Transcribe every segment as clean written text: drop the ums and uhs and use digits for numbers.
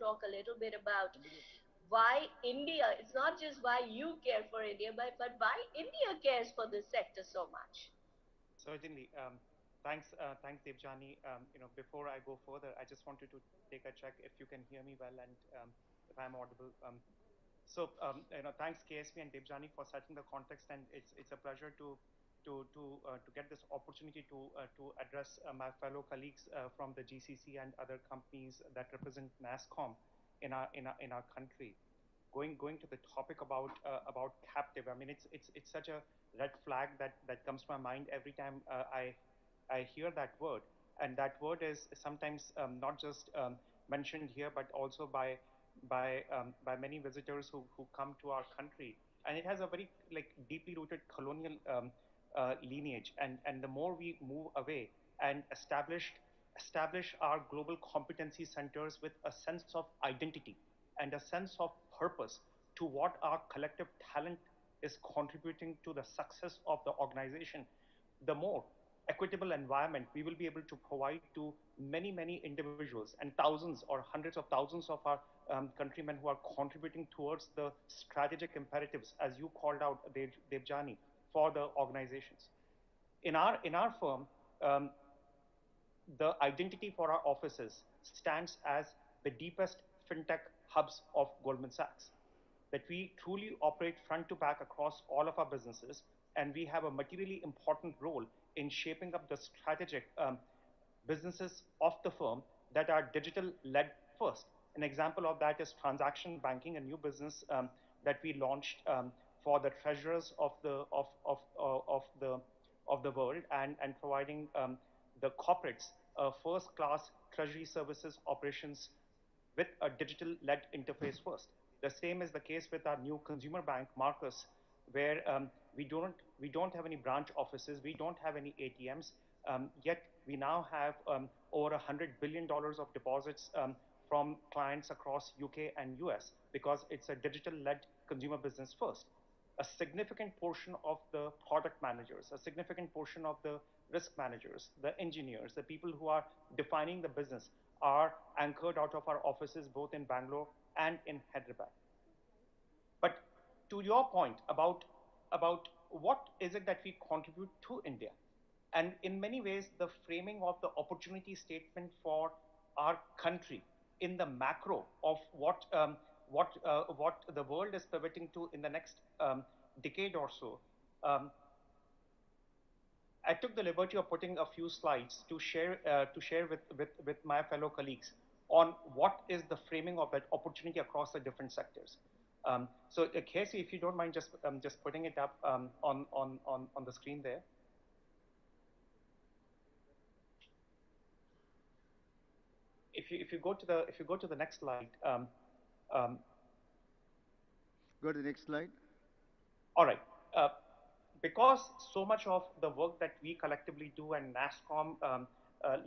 talk a little bit about why India, it's not just why you care for India, but why India cares for this sector so much. Certainly. Thanks, Devjani. Before I go further, I just wanted to take a check if you can hear me well and if I'm audible. Thanks KSP and Devjani for setting the context, and it's a pleasure to get this opportunity to address my fellow colleagues from the GCC and other companies that represent Nasscom in our country. Going to the topic about captive. I mean, it's such a red flag that comes to my mind every time I hear that word, and that word is sometimes not just mentioned here, but also by many visitors who come to our country, and it has a very like deeply rooted colonial lineage, and the more we move away and establish our global competency centers with a sense of identity and a sense of purpose to what our collective talent is contributing to the success of the organization, the more equitable environment we will be able to provide to many individuals and thousands or hundreds of thousands of our countrymen who are contributing towards the strategic imperatives, as you called out, Devjani, for the organizations. In our firm, um, the identity for our offices stands as the deepest fintech hubs of Goldman Sachs. That we truly operate front to back across all of our businesses, and we have a materially important role in shaping up the strategic businesses of the firm that are digital led first. An example of that is transaction banking, a new business that we launched for the treasurers of the world, and providing the corporates first class treasury services operations with a digital led interface first. The same is the case with our new consumer bank, Marcus, where we don't have any branch offices, we don't have any ATMs, yet we now have over $100 billion of deposits from clients across UK and US because it's a digital led consumer business first. A significant portion of the product managers, a significant portion of the risk managers, the engineers, the people who are defining the business are anchored out of our offices both in Bangalore and in Hyderabad. But to your point about what is it that we contribute to India, and in many ways, the framing of the opportunity statement for our country in the macro of what the world is pivoting to in the next decade or so. Um, I took the liberty of putting a few slides to share with my fellow colleagues on what is the framing of that opportunity across the different sectors. Casey, if you don't mind just putting it up on the screen there. If you go to the next slide. Um, Go to the next slide. all right. Uh, because so much of the work that we collectively do, and Nasscom,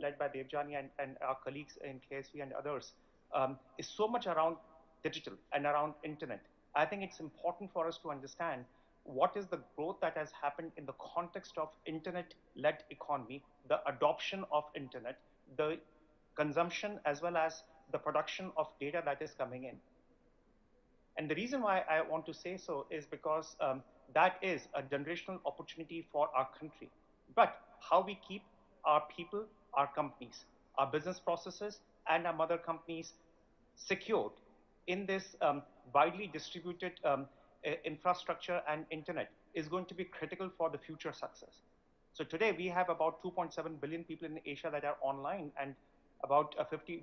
led by Devjani and our colleagues in KSV and others, is so much around digital and around internet. I think it's important for us to understand what is the growth that has happened in the context of internet-led economy, the adoption of internet, the consumption as well as the production of data that is coming in. And the reason why I want to say so is because that is a generational opportunity for our country. But how we keep our people, our companies, our business processes, and our mother companies secured in this widely distributed infrastructure and internet is going to be critical for the future success. So today we have about 2.7 billion people in Asia that are online, and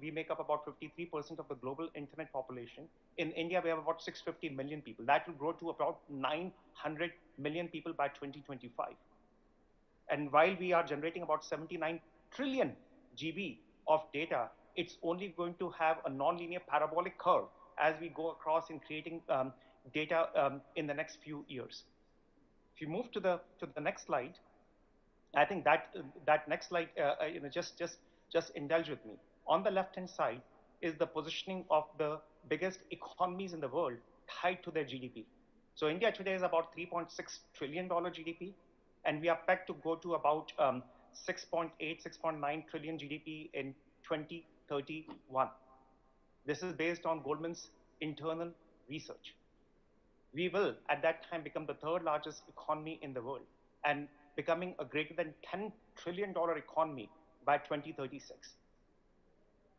we make up about 53% of the global internet population. In India, we have about 650 million people. That will grow to about 900 million people by 2025. And while we are generating about 79 trillion GB of data, it's only going to have a nonlinear parabolic curve as we go across in creating data in the next few years. If you move to the next slide, I think that next slide, just indulge with me. On the left hand side is the positioning of the biggest economies in the world tied to their GDP. So India today is about $3.6 trillion GDP, and we are pegged to go to about 6.8, 6.9 trillion GDP in 2031. This is based on Goldman's internal research. We will, at that time, become the third largest economy in the world and becoming a greater than $10 trillion economy by 2036.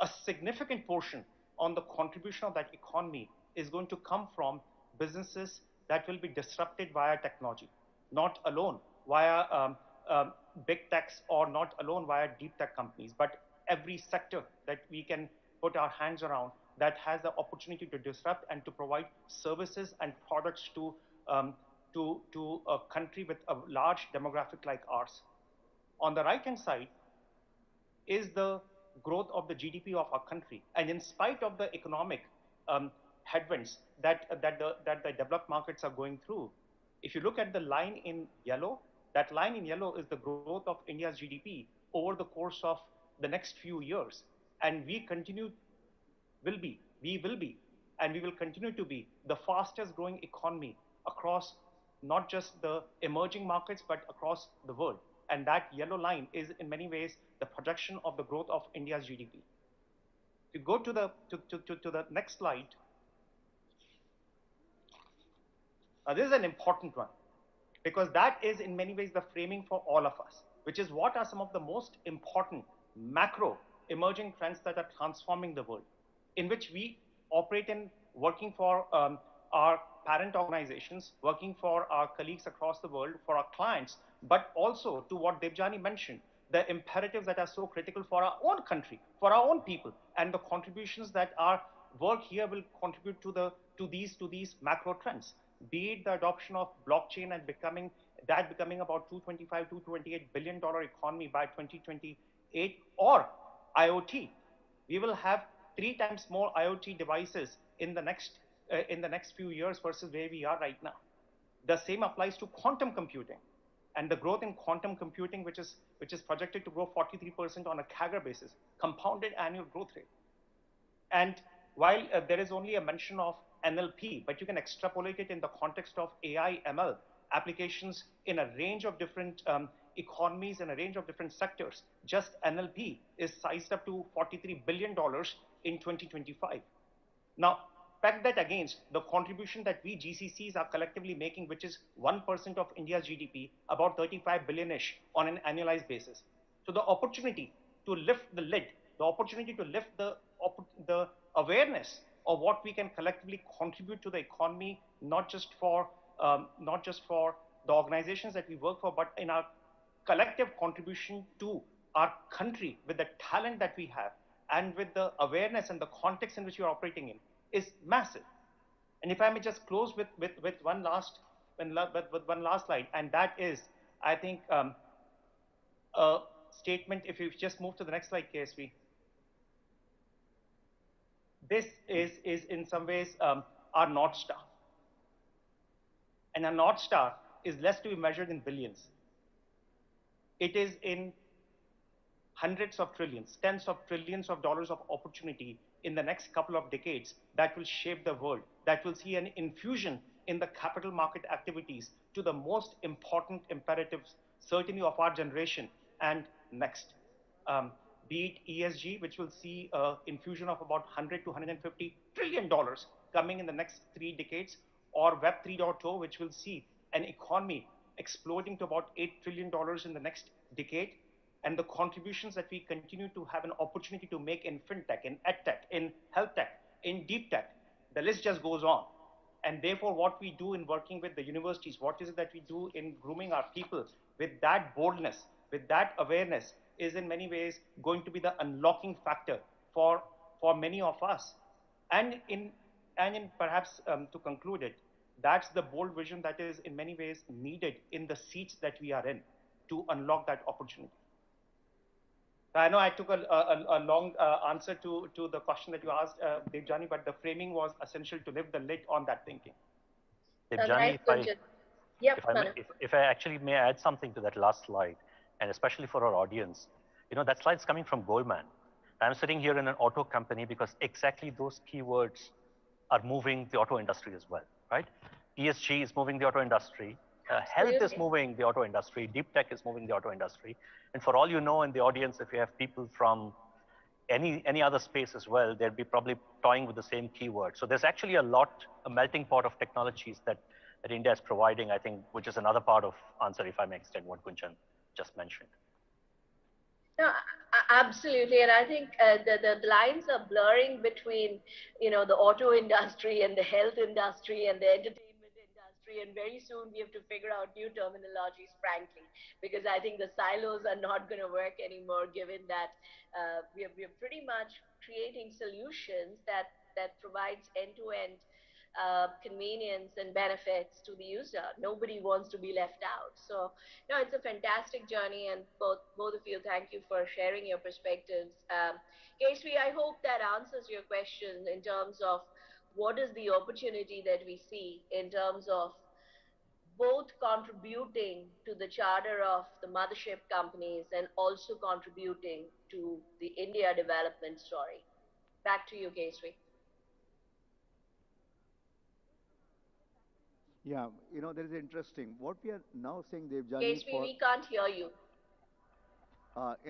A significant portion on the contribution of that economy is going to come from businesses that will be disrupted via technology, not alone via big techs or not alone via deep tech companies, but every sector that we can put our hands around that has the opportunity to disrupt and to provide services and products to a country with a large demographic like ours. On the right-hand side is the growth of the GDP of our country. And in spite of the economic headwinds that the developed markets are going through, if you look at the line in yellow, that line in yellow is the growth of India's GDP over the course of the next few years. And we will continue to be the fastest growing economy across not just the emerging markets, but across the world. And that yellow line is in many ways the projection of the growth of India's GDP. If you go to the next slide, this is an important one because that is in many ways the framing for all of us, which is what are some of the most important macro emerging trends that are transforming the world, in which we operate in working for our parent organizations, working for our colleagues across the world, for our clients, but also to what Debjani mentioned, the imperatives that are so critical for our own country, for our own people, and the contributions that our work here will contribute to these macro trends. Be it the adoption of blockchain and becoming about $225, $228 billion economy by 2028, or IoT. We will have 3 times more IoT devices in the next few years versus where we are right now. The same applies to quantum computing, and the growth in quantum computing, which is projected to grow 43% on a CAGR basis, compounded annual growth rate. And while there is only a mention of NLP, but you can extrapolate it in the context of AI, ML applications in a range of different economies and a range of different sectors. Just NLP is sized up to $43 billion in 2025. Now, peg that against the contribution that we GCCs are collectively making, which is 1% of India's GDP, about 35 billion-ish on an annualized basis. So the opportunity to lift the lid, the opportunity to lift the awareness of what we can collectively contribute to the economy, not just for the organizations that we work for, but in our collective contribution to our country with the talent that we have and with the awareness and the context in which we are operating in, is massive. And if I may just close with one last slide, and that is, I think, a statement. If you just move to the next slide, KSV. This is in some ways our North Star. And our North Star is less to be measured in billions. It is in hundreds of trillions, tens of trillions of dollars of opportunity in the next couple of decades that will shape the world, that will see an infusion in the capital market activities to the most important imperatives, certainly of our generation and next. Be it ESG, which will see an infusion of about $100 to $150 trillion coming in the next 3 decades, or Web 3.0, which will see an economy exploding to about $8 trillion in the next decade, and the contributions that we continue to have an opportunity to make in fintech, in edtech, in health tech, in deep tech. The list just goes on. And therefore, what we do in working with the universities, what is it that we do in grooming our people with that boldness, with that awareness, is in many ways going to be the unlocking factor for many of us. And in perhaps to conclude it, that's the bold vision that is in many ways needed in the seats that we are in to unlock that opportunity. I know I took a long answer to the question that you asked, Debjani, but the framing was essential to lift the lid on that thinking. Debjani, if I actually may add something to that last slide, and especially for our audience, that slide's coming from Goldman. I'm sitting here in an auto company because exactly those keywords are moving the auto industry as well, right? ESG is moving the auto industry. Health is moving the auto industry. Deep tech is moving the auto industry. And for all you know in the audience, if you have people from any other space as well, they'd be probably toying with the same keyword. So there's actually a melting pot of technologies that India is providing, I think, which is another part of answer, if I may extend what Gunjan just mentioned. No, absolutely, and I think the lines are blurring between, the auto industry and the health industry and the entertainment industry, and very soon we have to figure out new terminologies, frankly, because I think the silos are not going to work anymore, given that we are pretty much creating solutions that provides end-to-end convenience and benefits to the user. Nobody wants to be left out. So, no, it's a fantastic journey, and both of you, thank you for sharing your perspectives. Kesvi, I hope that answers your question in terms of what is the opportunity that we see in terms of both contributing to the charter of the mothership companies and also contributing to the India development story. Back to you, Kesvi. Yeah, that is interesting. What we are now saying, Devjani, Kesvi, we can't hear you.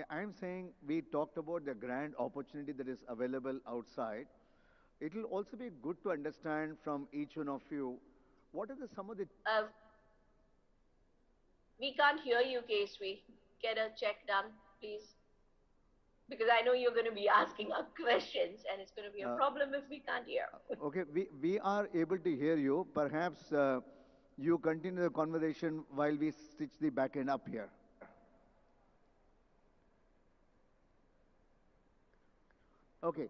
I'm saying we talked about the grand opportunity that is available outside. It will also be good to understand from each one of you, what are some of the... We can't hear you, Kesvi. Get a check done, please. Because I know you're going to be asking us questions, and it's going to be a problem if we can't hear. Okay, we are able to hear you. Perhaps you continue the conversation while we stitch the back end up here. Okay.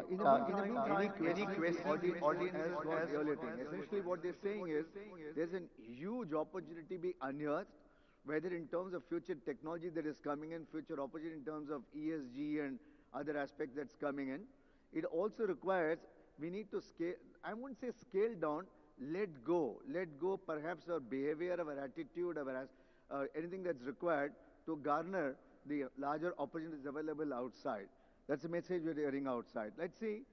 In the meantime, any question, audience has got the earlier thing. Essentially, what they're saying is there's a huge opportunity be unearthed, whether in terms of future technology that is coming in, future opportunity in terms of ESG and other aspects that's coming in. It also requires, we need to scale, I wouldn't say scale down, let go perhaps our behavior, our attitude, our anything that's required to garner the larger opportunities available outside. That's the message we're hearing outside. Let's see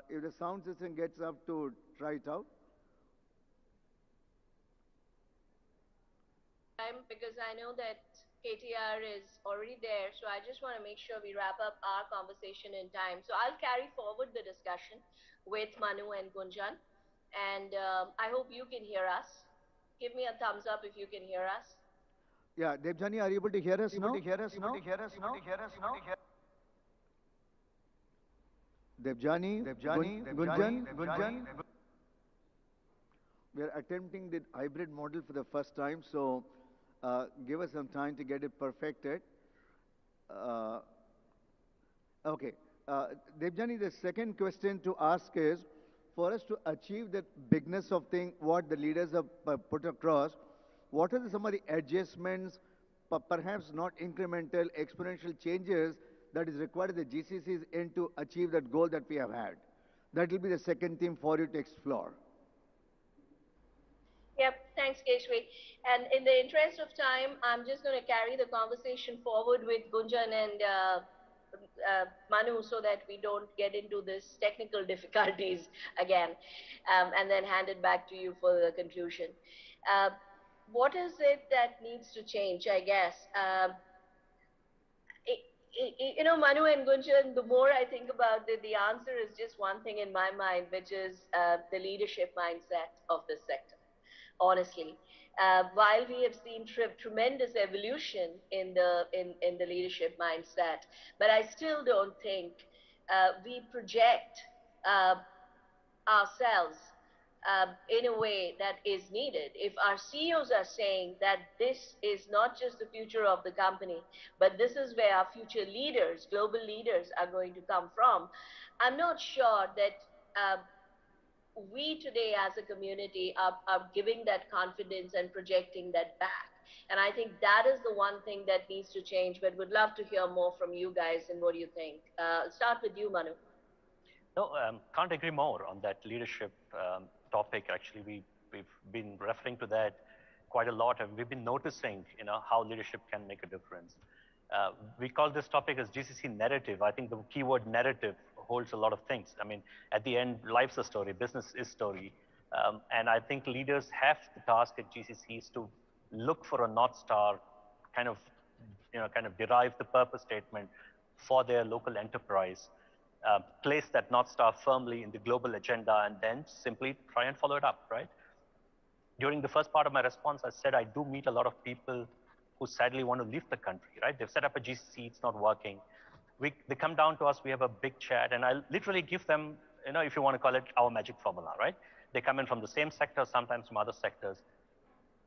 if the sound system gets up to try it out. Because I know that KTR is already there, so I just want to make sure we wrap up our conversation in time. So I'll carry forward the discussion with Manu and Gunjan, and I hope you can hear us. Give me a thumbs up if you can hear us. Yeah, Devjani, are you able to hear us now? Devjani, Gunjan. We are attempting the hybrid model for the first time, so give us some time to get it perfected. Okay. Devjani, the second question to ask is, for us to achieve that bigness of thing, what the leaders have put across, what are some of the adjustments, perhaps not incremental, exponential changes that is required at the GCC's end to achieve that goal that we have had? That will be the second theme for you to explore. Yep, thanks, Kesvi. And in the interest of time, I'm just going to carry the conversation forward with Gunjan and Manu so that we don't get into this technical difficulties again, and then hand it back to you for the conclusion. What is it that needs to change, I guess? Manu and Gunjan, the more I think about it, the answer is just one thing in my mind, which is the leadership mindset of this sector. Honestly, while we have seen tremendous evolution in the leadership mindset, but I still don't think we project ourselves in a way that is needed. If our CEOs are saying that this is not just the future of the company, but this is where our future leaders, global leaders, are going to come from, I'm not sure that we today as a community are giving that confidence and projecting that back. And I think that is the one thing that needs to change, but would love to hear more from you guys and what do you think. Start with you, Manu. No, can't agree more on that leadership topic. Actually, we've been referring to that quite a lot, and we've been noticing, how leadership can make a difference. We call this topic as GCC narrative. I think the keyword narrative holds a lot of things. I mean, at the end, life's a story, business is story. And I think leaders have the task at GCCs to look for a North Star, kind of derive the purpose statement for their local enterprise, place that North Star firmly in the global agenda, and then simply try and follow it up, right? During the first part of my response, I said I do meet a lot of people who sadly want to leave the country, right? They've set up a GCC, it's not working. They come down to us, we have a big chat, and I literally give them, if you want to call it our magic formula, right? They come in from the same sector, sometimes from other sectors.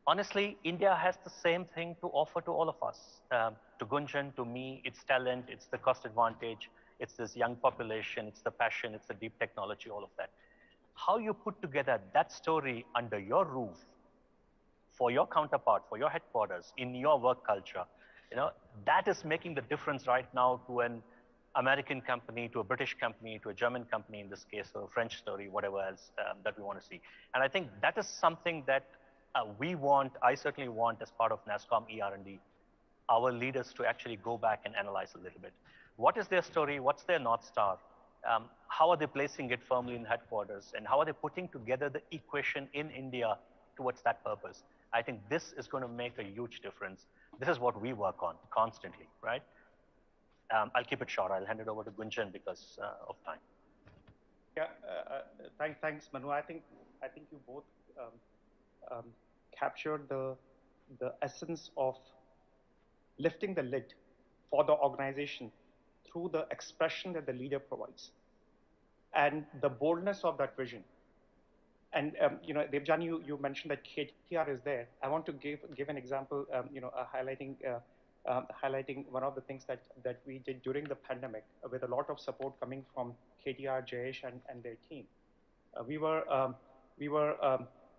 Honestly, India has the same thing to offer to all of us. To Gunjan, to me, it's talent, it's the cost advantage, it's this young population, it's the passion, it's the deep technology, all of that. How you put together that story under your roof for your counterpart, for your headquarters, in your work culture, that is making the difference right now to an American company, to a British company, to a German company in this case, or a French story, whatever else that we want to see. And I think that is something that I certainly want as part of Nasscom ER&D, our leaders to actually go back and analyze a little bit. What is their story? What's their North Star? How are they placing it firmly in headquarters? And how are they putting together the equation in India towards that purpose? I think this is going to make a huge difference. This is what we work on constantly, right? I'll keep it short. I'll hand it over to Gunjan because of time. Yeah, thanks, Manu. I think you both captured the essence of lifting the lid for the organization through the expression that the leader provides and the boldness of that vision. And Devjani, you mentioned that KTR is there. I want to give an example, highlighting one of the things that we did during the pandemic with a lot of support coming from KTR, Jayesh, and their team. We were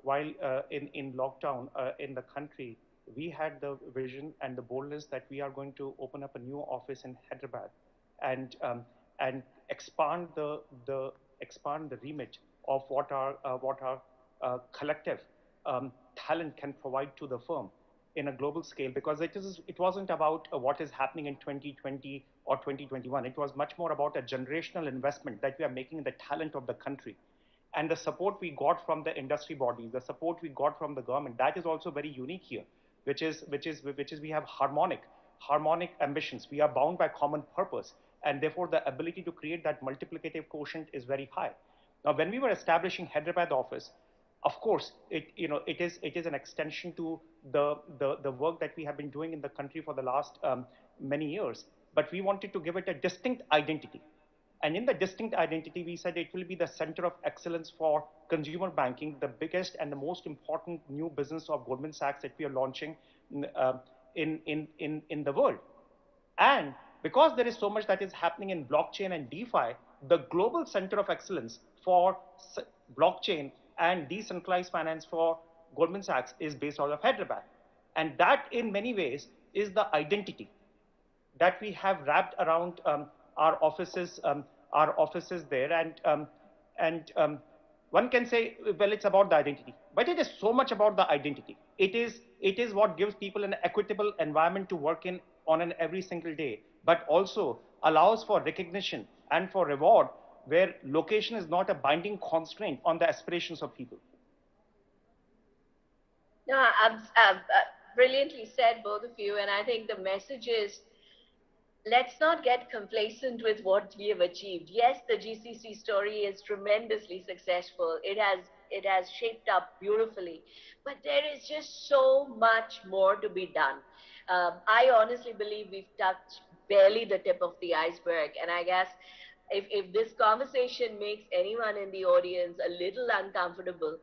while in lockdown in the country, we had the vision and the boldness that we are going to open up a new office in Hyderabad and expand the remit of what our collective talent can provide to the firm in a global scale, because it wasn't about what is happening in 2020 or 2021. It was much more about a generational investment that we are making in the talent of the country. And the support we got from the industry bodies, the support we got from the government, that is also very unique here, which is we have harmonic ambitions. We are bound by common purpose, and therefore the ability to create that multiplicative quotient is very high. Now, when we were establishing Hyderabad office, of course, it is an extension to the work that we have been doing in the country for the last many years. But we wanted to give it a distinct identity. And in the distinct identity, we said it will be the center of excellence for consumer banking, the biggest and the most important new business of Goldman Sachs that we are launching in the world. And because there is so much that is happening in blockchain and DeFi, the global center of excellence for blockchain and decentralized finance for Goldman Sachs is based out of Hyderabad. And that in many ways is the identity that we have wrapped around our offices there. And one can say, well, it's about the identity, but it is so much about the identity. It is what gives people an equitable environment to work in on an every single day, but also allows for recognition and for reward, where location is not a binding constraint on the aspirations of people. No, brilliantly said, both of you. And I think the message is, let's not get complacent with what we have achieved. Yes, the GCC story is tremendously successful. It has shaped up beautifully, but there is just so much more to be done. I honestly believe we've touched barely the tip of the iceberg. And I guess if this conversation makes anyone in the audience a little uncomfortable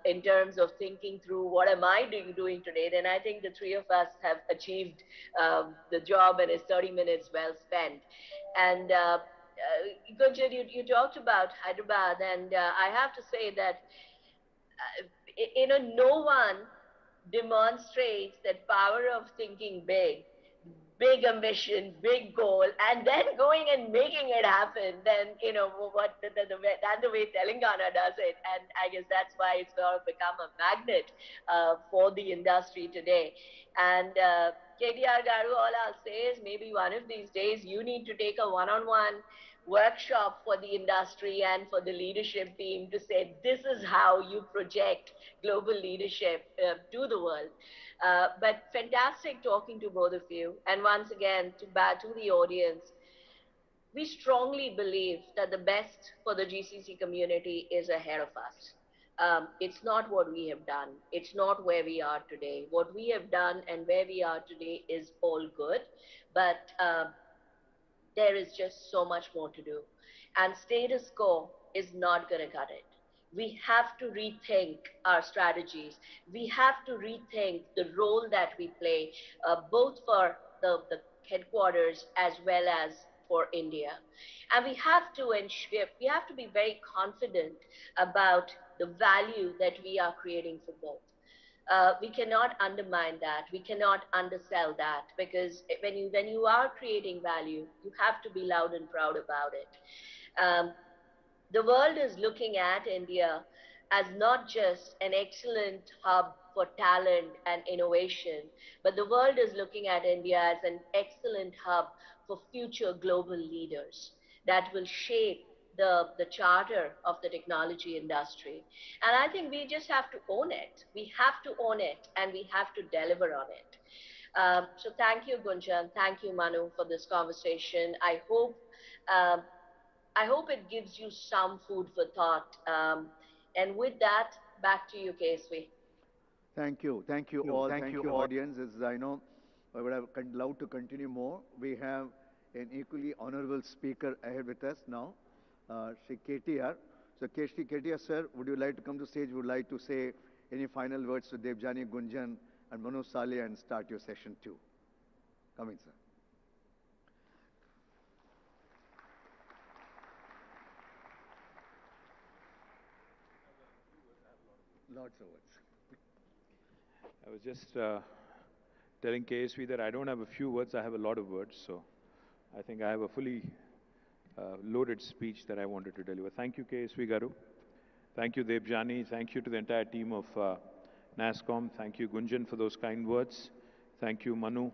in terms of thinking through what am I doing today, then I think the three of us have achieved the job, and it's 30 minutes well spent. And Gunjan, you talked about Hyderabad, and I have to say that no one demonstrates that power of thinking big ambition, big goal, and then going and making it happen, then, the way Telangana does it. And I guess that's why it's sort of become a magnet for the industry today. And KTR Garu, all I'll say is maybe one of these days you need to take a one-on-one workshop for the industry and for the leadership team to say, this is how you project global leadership to the world. But fantastic talking to both of you. And once again, to the audience, we strongly believe that the best for the GCC community is ahead of us. It's not what we have done. It's not where we are today. What we have done and where we are today is all good, but there is just so much more to do. And status quo is not going to cut it. We have to rethink our strategies. We have to rethink the role that we play, both for the headquarters as well as for India. And we have to be very confident about the value that we are creating for both. We cannot undermine that. We cannot undersell that, because when you are creating value, you have to be loud and proud about it. The world is looking at India as not just an excellent hub for talent and innovation, but the world is looking at India as an excellent hub for future global leaders that will shape the charter of the technology industry. And I think we just have to own it. We have to own it, and we have to deliver on it. So thank you, Gunjan. Thank you, Manu, for this conversation. Um, I hope it gives you some food for thought. And with that, back to you, KSV. Thank you all, thank you audience. As I know, I would have loved to continue more. We have an equally honorable speaker ahead with us now, Shri KTR. So KTR sir, would you like to come to stage? Would like to say any final words to Devjani, Gunjan and Manu Salia and start your session 2. Come in, sir. Lots of words. I was just telling KSV that I don't have a few words, I have a lot of words. So I think I have a fully loaded speech that I wanted to deliver. Thank you, KSV Garu. Thank you, Devjani. Thank you to the entire team of Nasscom. Thank you, Gunjan, for those kind words. Thank you, Manu.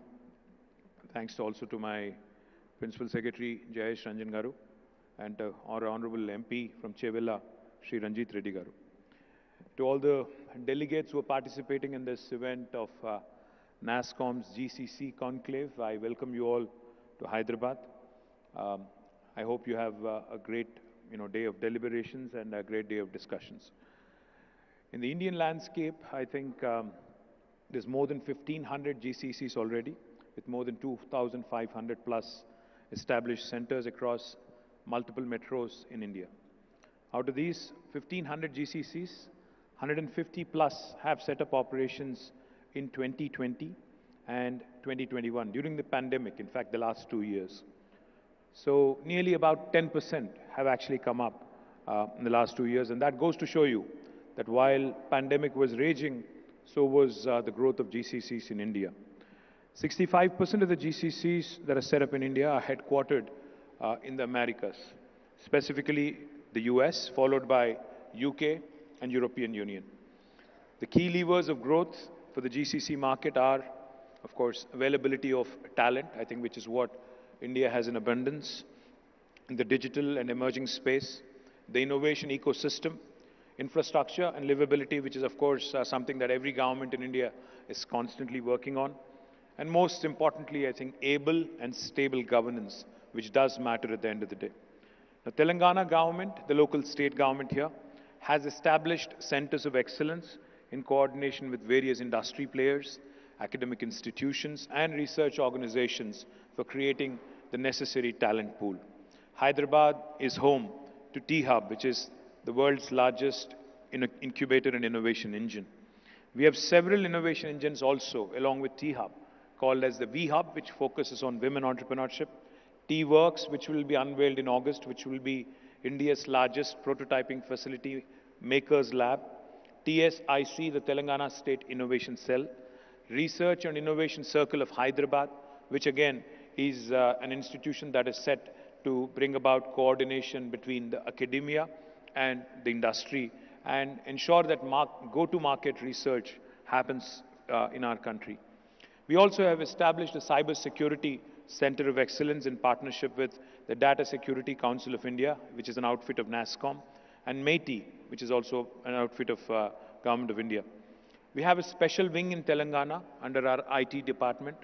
Thanks also to my Principal Secretary, Jayesh Ranjan Garu, and our Honorable MP from Chevilla, Sri Ranjit Reddy Garu. To all the delegates who are participating in this event of Nasscom's GCC Conclave, I welcome you all to Hyderabad. I hope you have a great day of deliberations and a great day of discussions. In the Indian landscape, I think there's more than 1,500 GCCs already, with more than 2,500 plus established centers across multiple metros in India. Out of these 1,500 GCCs, 150 plus have set up operations in 2020 and 2021 during the pandemic, in fact, the last 2 years. So nearly about 10% have actually come up in the last 2 years, and that goes to show you that while pandemic was raging, so was the growth of GCCs in India. 65% of the GCCs that are set up in India are headquartered in the Americas, specifically the US, followed by UK and European Union. The key levers of growth for the GCC market are, of course, availability of talent, I think, which is what India has in abundance, in the digital and emerging space, the innovation ecosystem, infrastructure and livability, which is, of course, something that every government in India is constantly working on, and most importantly, I think, able and stable governance, which does matter at the end of the day. The Telangana government, the local state government here, has established centers of excellence in coordination with various industry players, academic institutions, and research organizations for creating the necessary talent pool. Hyderabad is home to T-Hub, which is the world's largest incubator and innovation engine. We have several innovation engines also, along with T-Hub, called as the V-Hub, which focuses on women entrepreneurship, T-Works, which will be unveiled in August, which will be India's largest prototyping facility, Makers Lab, TSIC, the Telangana State Innovation Cell, Research and Innovation Circle of Hyderabad, which again is an institution that is set to bring about coordination between the academia and the industry and ensure that go-to-market research happens in our country. We also have established a cyber security center of excellence in partnership with the Data Security Council of India, which is an outfit of Nasscom, and METI, which is also an outfit of Government of India. We have a special wing in Telangana under our IT department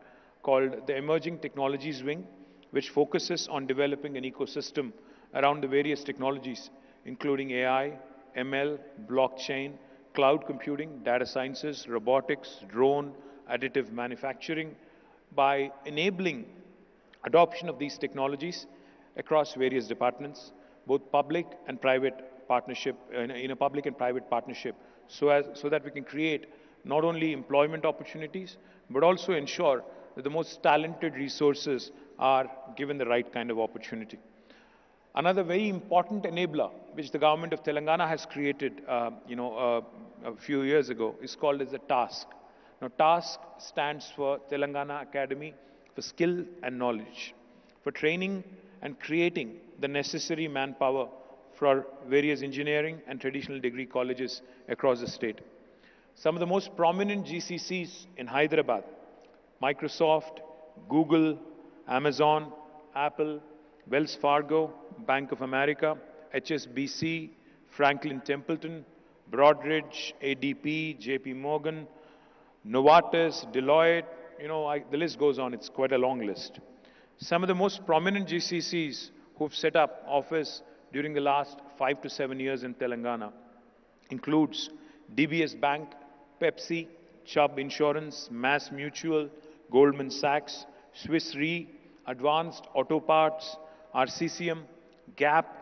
called the Emerging Technologies Wing, which focuses on developing an ecosystem around the various technologies, including AI, ML, blockchain, cloud computing, data sciences, robotics, drone, additive manufacturing, by enabling adoption of these technologies across various departments, both public and private partnership, in a public and private partnership, so that we can create not only employment opportunities, but also ensure that the most talented resources are given the right kind of opportunity. Another very important enabler, which the government of Telangana has created, a few years ago, is called as the TASK. Now, TASK stands for Telangana Academy for Skill and Knowledge, for training and creating the necessary manpower for various engineering and traditional degree colleges across the state. Some of the most prominent GCCs in Hyderabad, Microsoft, Google, Amazon, Apple, Wells Fargo, Bank of America, HSBC, Franklin Templeton, Broadridge, ADP, JP Morgan, Novartis, Deloitte, the list goes on, it's quite a long list. Some of the most prominent GCCs who've set up office during the last 5 to 7 years in Telangana includes DBS Bank, Pepsi, Chubb Insurance, Mass Mutual, Goldman Sachs, Swiss Re, Advanced Auto Parts, RCCM, Gap,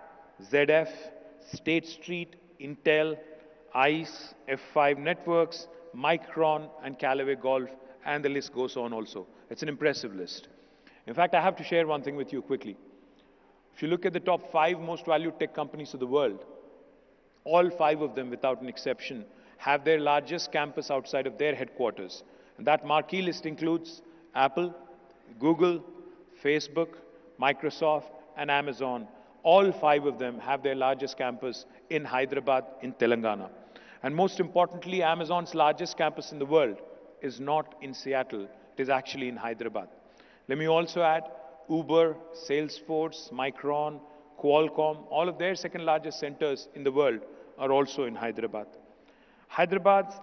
ZF, State Street, Intel, ICE, F5 Networks, Micron, and Callaway Golf, and the list goes on also. It's an impressive list. In fact, I have to share one thing with you quickly. If you look at the top 5 most valued tech companies of the world, all 5 of them, without an exception, have their largest campus outside of their headquarters. And that marquee list includes Apple, Google, Facebook, Microsoft, and Amazon. All 5 of them have their largest campus in Hyderabad, in Telangana. And most importantly, Amazon's largest campus in the world is not in Seattle, it is actually in Hyderabad. Let me also add Uber, Salesforce, Micron, Qualcomm, all of their second largest centers in the world are also in Hyderabad. Hyderabad's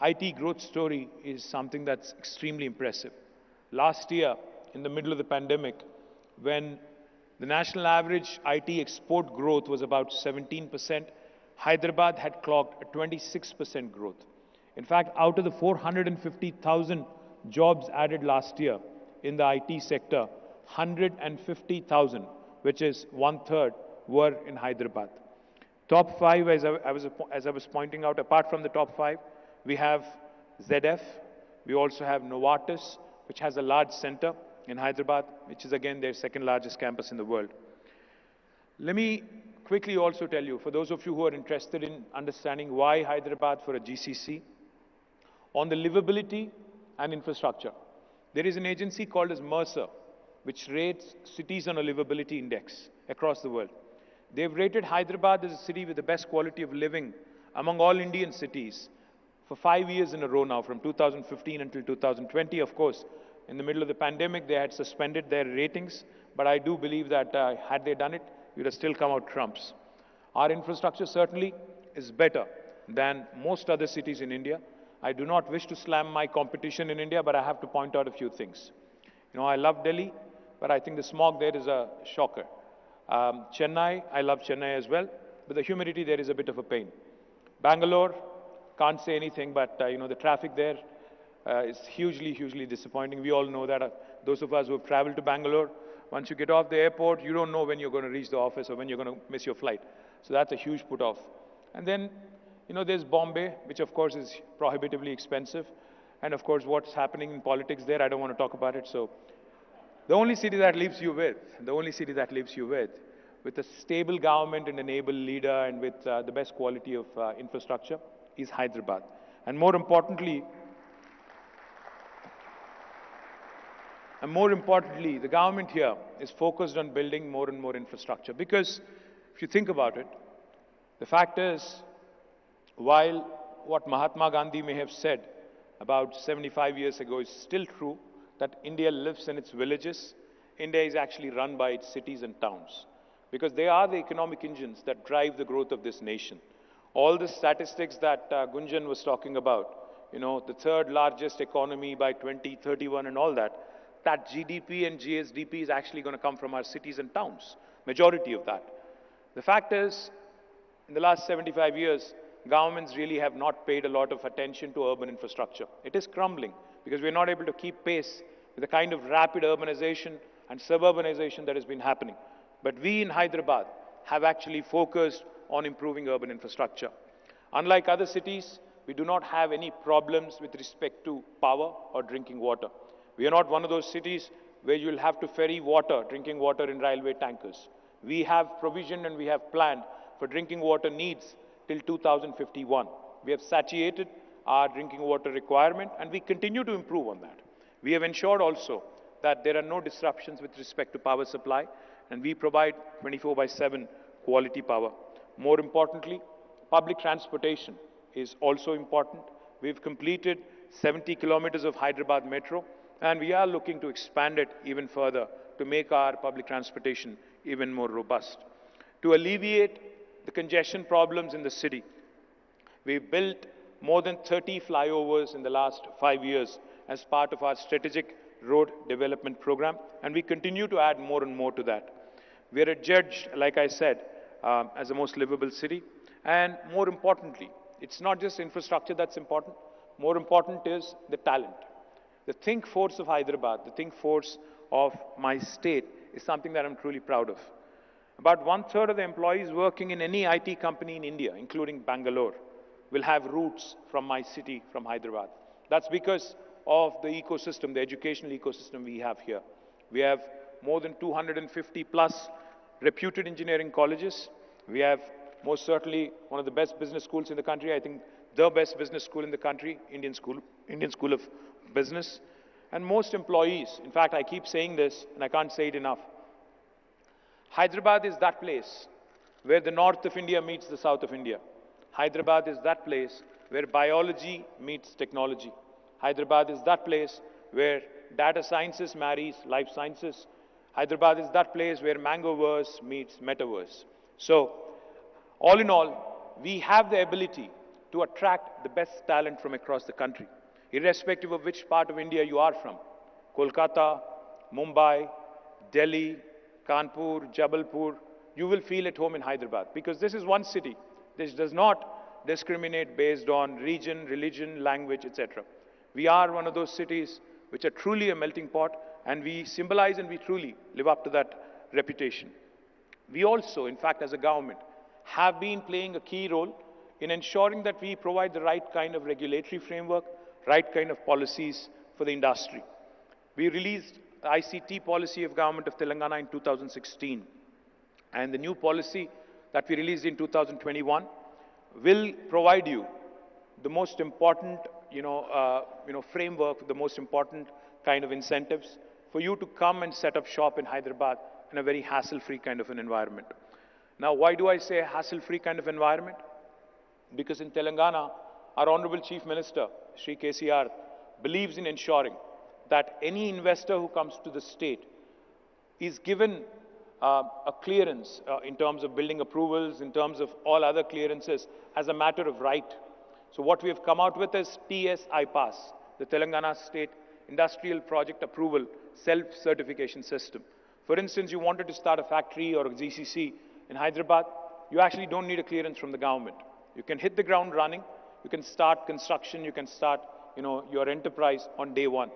IT growth story is something that's extremely impressive. Last year, in the middle of the pandemic, when the national average IT export growth was about 17%, Hyderabad had clocked a 26% growth. In fact, out of the 450,000 jobs added last year in the IT sector, 150,000, which is 1/3, were in Hyderabad. Top 5, as I was pointing out, apart from the top 5, we have ZF, we also have Novartis, which has a large center in Hyderabad, which is again their second largest campus in the world. Let me quickly also tell you, for those of you who are interested in understanding why Hyderabad for a GCC, on the livability and infrastructure, there is an agency called as Mercer, which rates cities on a livability index across the world. They've rated Hyderabad as a city with the best quality of living among all Indian cities for 5 years in a row now, from 2015 until 2020. Of course, in the middle of the pandemic, they had suspended their ratings, but I do believe that had they done it, we would have still come out trumps. Our infrastructure certainly is better than most other cities in India. I do not wish to slam my competition in India, but I have to point out a few things. I love Delhi, but I think the smog there is a shocker. Chennai, I love Chennai as well, but the humidity there is a bit of a pain. Bangalore, can't say anything, but the traffic there is hugely, hugely disappointing. We all know that. Those of us who have traveled to Bangalore, once you get off the airport, you don't know when you're going to reach the office or when you're going to miss your flight. So that's a huge put off. And then, there's Bombay, which of course is prohibitively expensive. And of course, what's happening in politics there, I don't want to talk about it. So the only city that leaves you with a stable government and an able leader and with the best quality of infrastructure is Hyderabad. And more importantly, the government here is focused on building more and more infrastructure. Because if you think about it, the fact is, while what Mahatma Gandhi may have said about 75 years ago is still true, that India lives in its villages, India is actually run by its cities and towns. Because they are the economic engines that drive the growth of this nation. All the statistics that Gunjan was talking about, the third largest economy by 2031 and all that, that GDP and GSDP is actually going to come from our cities and towns, majority of that. The fact is, in the last 75 years, governments really have not paid a lot of attention to urban infrastructure. It is crumbling because we're not able to keep pace with the kind of rapid urbanization and suburbanization that has been happening. But we in Hyderabad have actually focused on improving urban infrastructure. Unlike other cities, we do not have any problems with respect to power or drinking water. We are not one of those cities where you'll have to ferry water, drinking water in railway tankers. We have provision and we have planned for drinking water needs till 2051. We have satiated our drinking water requirement and we continue to improve on that. We have ensured also that there are no disruptions with respect to power supply and we provide 24/7 quality power. More importantly, public transportation is also important. We've completed 70 kilometers of Hyderabad Metro and we are looking to expand it even further to make our public transportation even more robust. To alleviate the congestion problems in the city, we've built more than 30 flyovers in the last 5 years as part of our strategic road development program, and we continue to add more and more to that. We are adjudged, like I said, as the most livable city, and more importantly, it's not just infrastructure that's important, more important is the talent. The think force of Hyderabad, the think force of my state is something that I'm truly proud of. About 1/3 of the employees working in any IT company in India, including Bangalore, will have roots from my city, from Hyderabad. That's because of the ecosystem, the educational ecosystem we have here. We have more than 250 plus reputed engineering colleges. We have most certainly one of the best business schools in the country. I think the best business school in the country, Indian School of Business. And most employees, in fact, I keep saying this and I can't say it enough. Hyderabad is that place where the north of India meets the south of India. Hyderabad is that place where biology meets technology. Hyderabad is that place where data sciences marries life sciences. Hyderabad is that place where Mangoverse meets Metaverse. So, all in all, we have the ability to attract the best talent from across the country, irrespective of which part of India you are from. Kolkata, Mumbai, Delhi, Kanpur, Jabalpur, you will feel at home in Hyderabad because this is one city. This does not discriminate based on region, religion, language, etc. We are one of those cities which are truly a melting pot and we symbolize and we truly live up to that reputation. We also, in fact, as a government, have been playing a key role in ensuring that we provide the right kind of regulatory framework, right kind of policies for the industry. We released the ICT policy of Government of Telangana in 2016 and the new policy that we released in 2021 will provide you the most important framework, the most important kind of incentives for you to come and set up shop in Hyderabad in a very hassle-free kind of an environment. Now, why do I say hassle-free kind of environment? Because in Telangana, our Honorable Chief Minister, Shri KTR, believes in ensuring that any investor who comes to the state is given a clearance in terms of building approvals, in terms of all other clearances as a matter of right. So what we have come out with is TS-IPAS, the Telangana State Industrial Project Approval Self-Certification System. For instance, you wanted to start a factory or a GCC in Hyderabad, you actually don't need a clearance from the government. You can hit the ground running, you can start construction, you can start your enterprise on day one.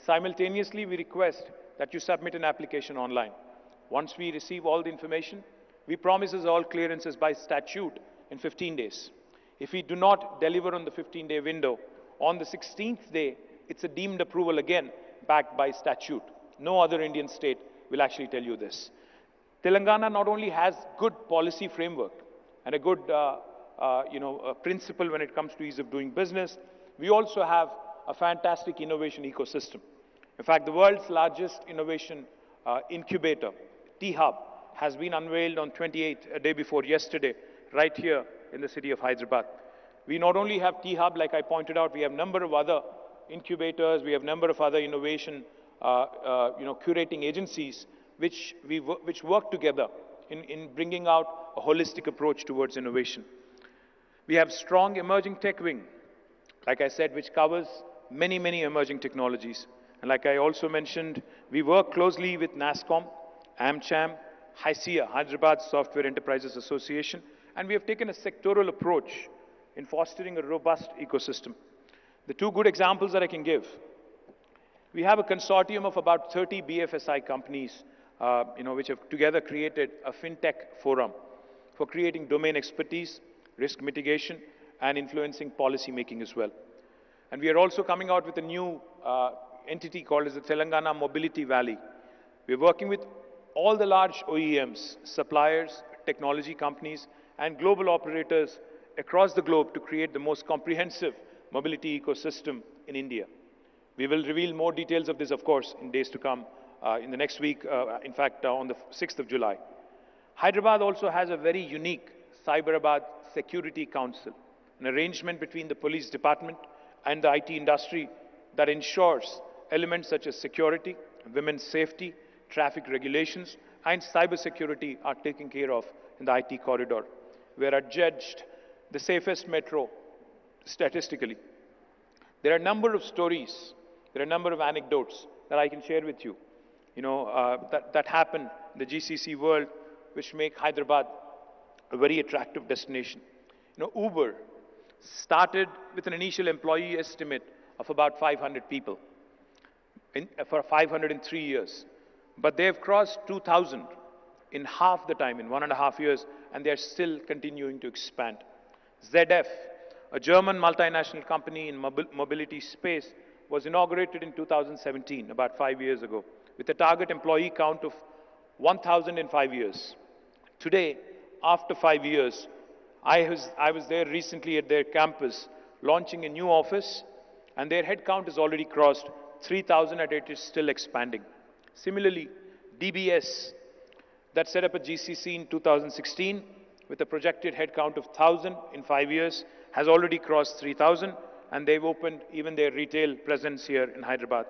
Simultaneously, we request that you submit an application online. Once we receive all the information, we promise us all clearances by statute in 15 days. If we do not deliver on the 15-day window, on the 16th day, it's a deemed approval again, backed by statute. No other Indian state will actually tell you this. Telangana not only has good policy framework and a good principle when it comes to ease of doing business, we also have a fantastic innovation ecosystem. In fact, the world's largest innovation incubator, T-Hub, has been unveiled on 28th, a day before yesterday, right here in the city of Hyderabad. We not only have T-Hub, like I pointed out, we have a number of other incubators, we have a number of other innovation curating agencies which work together in bringing out a holistic approach towards innovation. We have strong emerging tech wing, like I said, which covers many, many emerging technologies. And like I also mentioned, we work closely with Nasscom, AmCham, HICC, Hyderabad Software Enterprises Association, and we have taken a sectoral approach in fostering a robust ecosystem. The two good examples that I can give: we have a consortium of about 30 BFSI companies, which have together created a fintech forum for creating domain expertise, risk mitigation, and influencing policy making as well. And we are also coming out with a new entity called as the Telangana Mobility Valley. We're working with all the large OEMs, suppliers, technology companies, and global operators across the globe to create the most comprehensive mobility ecosystem in India. We will reveal more details of this, of course, in days to come, in the next week, in fact, on the 6th of July. Hyderabad also has a very unique Cyberabad Security Council, an arrangement between the police department and the IT industry that ensures elements such as security, women's safety, traffic regulations, and cyber security are taken care of in the IT corridor. We are adjudged the safest metro statistically. There are a number of stories, there are a number of anecdotes that I can share with you, that happen in the GCC world, which make Hyderabad a very attractive destination. Uber started with an initial employee estimate of about 500 people for 503 years. But they've crossed 2,000 in half the time, in 1.5 years, and they're still continuing to expand. ZF, a German multinational company in mobility space, was inaugurated in 2017, about 5 years ago, with a target employee count of 1,000 in 5 years. Today, after 5 years, I was there recently at their campus launching a new office, and their headcount has already crossed 3,000 and it is still expanding. Similarly, DBS, that set up a GCC in 2016 with a projected headcount of 1,000 in 5 years, has already crossed 3,000, and they've opened even their retail presence here in Hyderabad.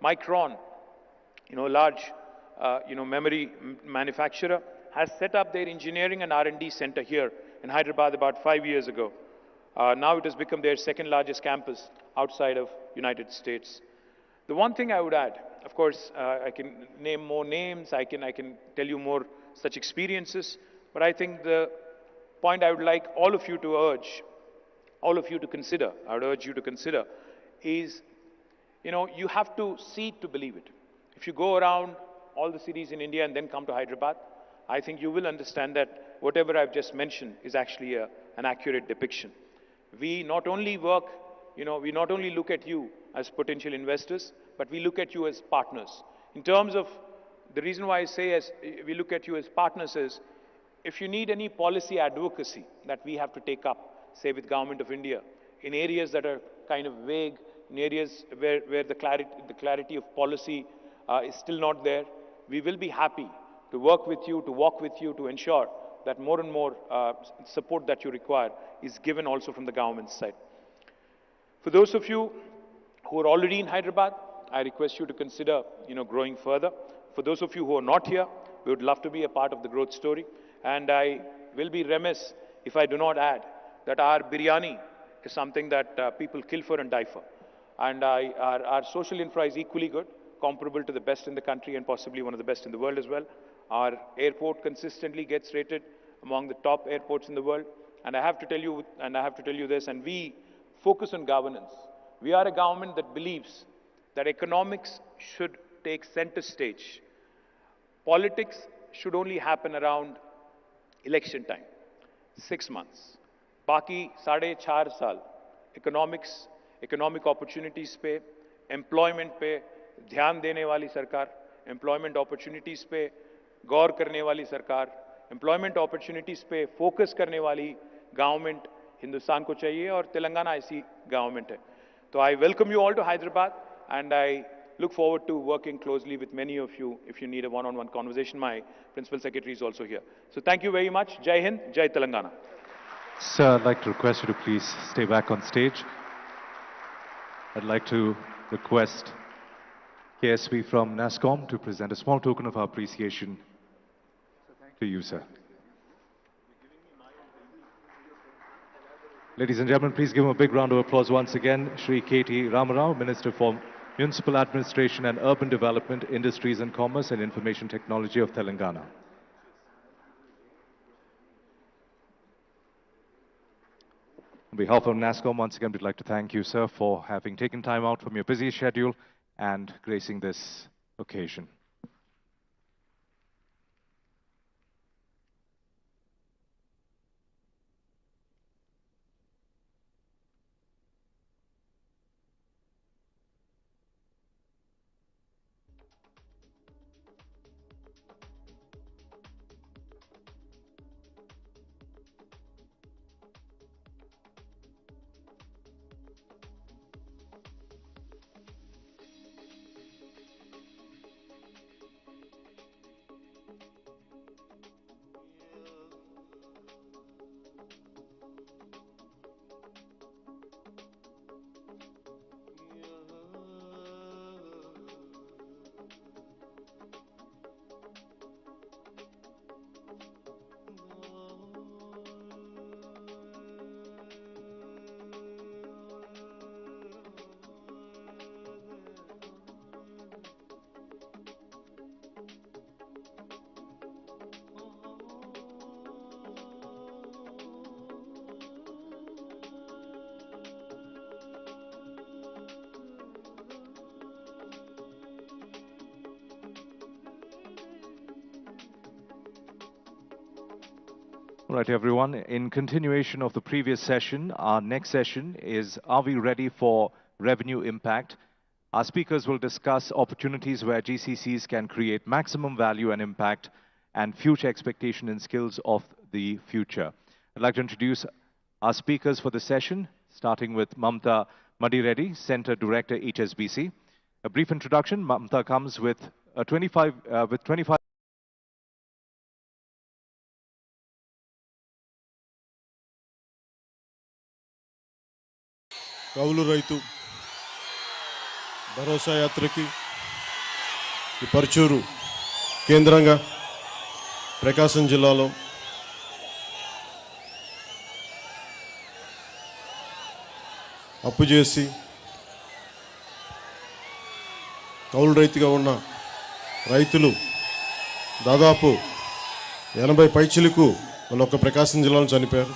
Micron, large, memory manufacturer, has set up their engineering and R&D center here in Hyderabad about 5 years ago. Now it has become their second largest campus outside of United States. The one thing I would add, of course, I can name more names, I can tell you more such experiences, but I think the point I would like all of you to urge, all of you to consider, I would urge you to consider, is, you have to see it to believe it. If you go around all the cities in India and then come to Hyderabad, I think you will understand that whatever I've just mentioned is actually an accurate depiction. We not only work, we not only look at you as potential investors, but we look at you as partners. In terms of, the reason why I say as we look at you as partners is, if you need any policy advocacy that we have to take up, say with Government of India, in areas that are kind of vague, in areas where the clarity of policy is still not there, we will be happy to work with you, to walk with you, to ensure that more and more support that you require is given also from the government side. For those of you who are already in Hyderabad, I request you to consider, growing further. For those of you who are not here, we would love to be a part of the growth story. And I will be remiss if I do not add that our biryani is something that people kill for and die for. And our social infra is equally good, comparable to the best in the country and possibly one of the best in the world as well. Our airport consistently gets rated among the top airports in the world. And I have to tell you this, and we focus on governance. We are a government that believes that economics should take center stage. Politics should only happen around election time, 6 months. Baki 4.5 saal, economics, economic opportunities pe, employment pe, ध्यान देने वाली सरकार, employment opportunities पे गौर करने वाली सरकार, employment opportunities पे focus करने वाली government हिंदुस्तान को चाहिए और तेलंगाना ऐसी government है. So I welcome you all to Hyderabad and I look forward to working closely with many of you if you need a one-on-one conversation. My Principal Secretary is also here. So thank you very much. Jai Hind, Jai Telangana. Sir, I'd like to request you to please stay back on stage. I'd like to request KSV from Nasscom to present a small token of our appreciation to you, sir. Ladies and gentlemen, please give him a big round of applause once again. Shri K.T. Ramarao, Minister for Municipal Administration and Urban Development, Industries and Commerce and Information Technology of Telangana. On behalf of Nasscom, once again, we'd like to thank you, sir, for having taken time out from your busy schedule and gracing this occasion. All right, everyone. In continuation of the previous session, our next session is Are We Ready for Revenue Impact? Our speakers will discuss opportunities where GCCs can create maximum value and impact and future expectation and skills of the future. I'd like to introduce our speakers for the session, starting with Mamta Madireddy, Center Director, HSBC. A brief introduction. Mamta comes with 25 కౌలు రైతు భరోసా యాత్రకి ఈ పర్చూరు కేంద్రంగా ప్రకాశం జిల్లాలో అప్పు చేసి కౌలు రైతుగా ఉన్న రైతులు దాదాపు 80 పైచిలకు మన ఒక్క ప్రకాశం జిల్లాలో చనిపోయారు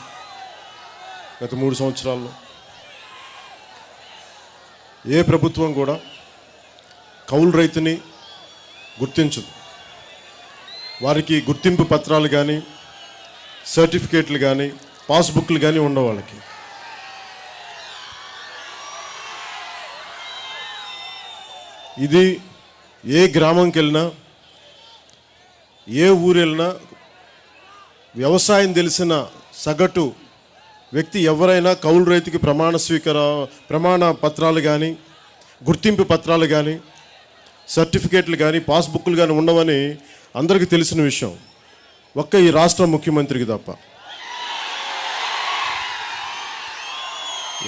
గత 3 సంవత్సరాల్లో. ఏ ప్రభుత్వం కూడా కౌలు రైతుని గుర్తించదు. వారికి గుర్తింపు పత్రాలు కానీ సర్టిఫికేట్లు కానీ పాస్బుక్లు కానీ ఉండవు వాళ్ళకి. ఇది ఏ గ్రామంకి వెళ్ళినా ఏ ఊరు వెళ్ళినా వ్యవసాయం తెలిసిన సగటు వ్యక్తి ఎవరైనా కౌలు రైతుకి ప్రమాణ పత్రాలు కానీ గుర్తింపు పత్రాలు కానీ సర్టిఫికేట్లు కానీ పాస్బుక్లు కానీ ఉండవని అందరికీ తెలిసిన విషయం, ఒక్క ఈ రాష్ట్ర ముఖ్యమంత్రికి తప్ప.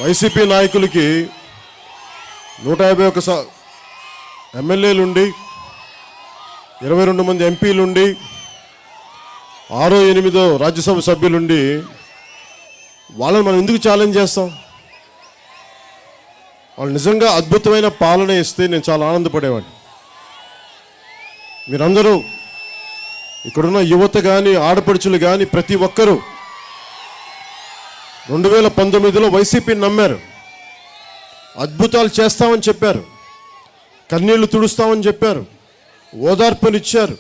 వైసీపీ నాయకులకి 151 ఎమ్మెల్యేలుండి 22 మంది ఎంపీలుండి 6వ 8వ రాజ్యసభ సభ్యులుండి వాళ్ళని మనం ఎందుకు ఛాలెంజ్ చేస్తాం? వాళ్ళు నిజంగా అద్భుతమైన పాలన ఇస్తే నేను చాలా ఆనందపడేవాడిని. మీరందరూ ఇక్కడున్న యువత కానీ ఆడపడుచులు కానీ ప్రతి ఒక్కరూ 2019లో వైసీపీని నమ్మారు, అద్భుతాలు చేస్తామని చెప్పారు, కన్నీళ్లు తుడుస్తామని చెప్పారు, ఓదార్పునిచ్చారు.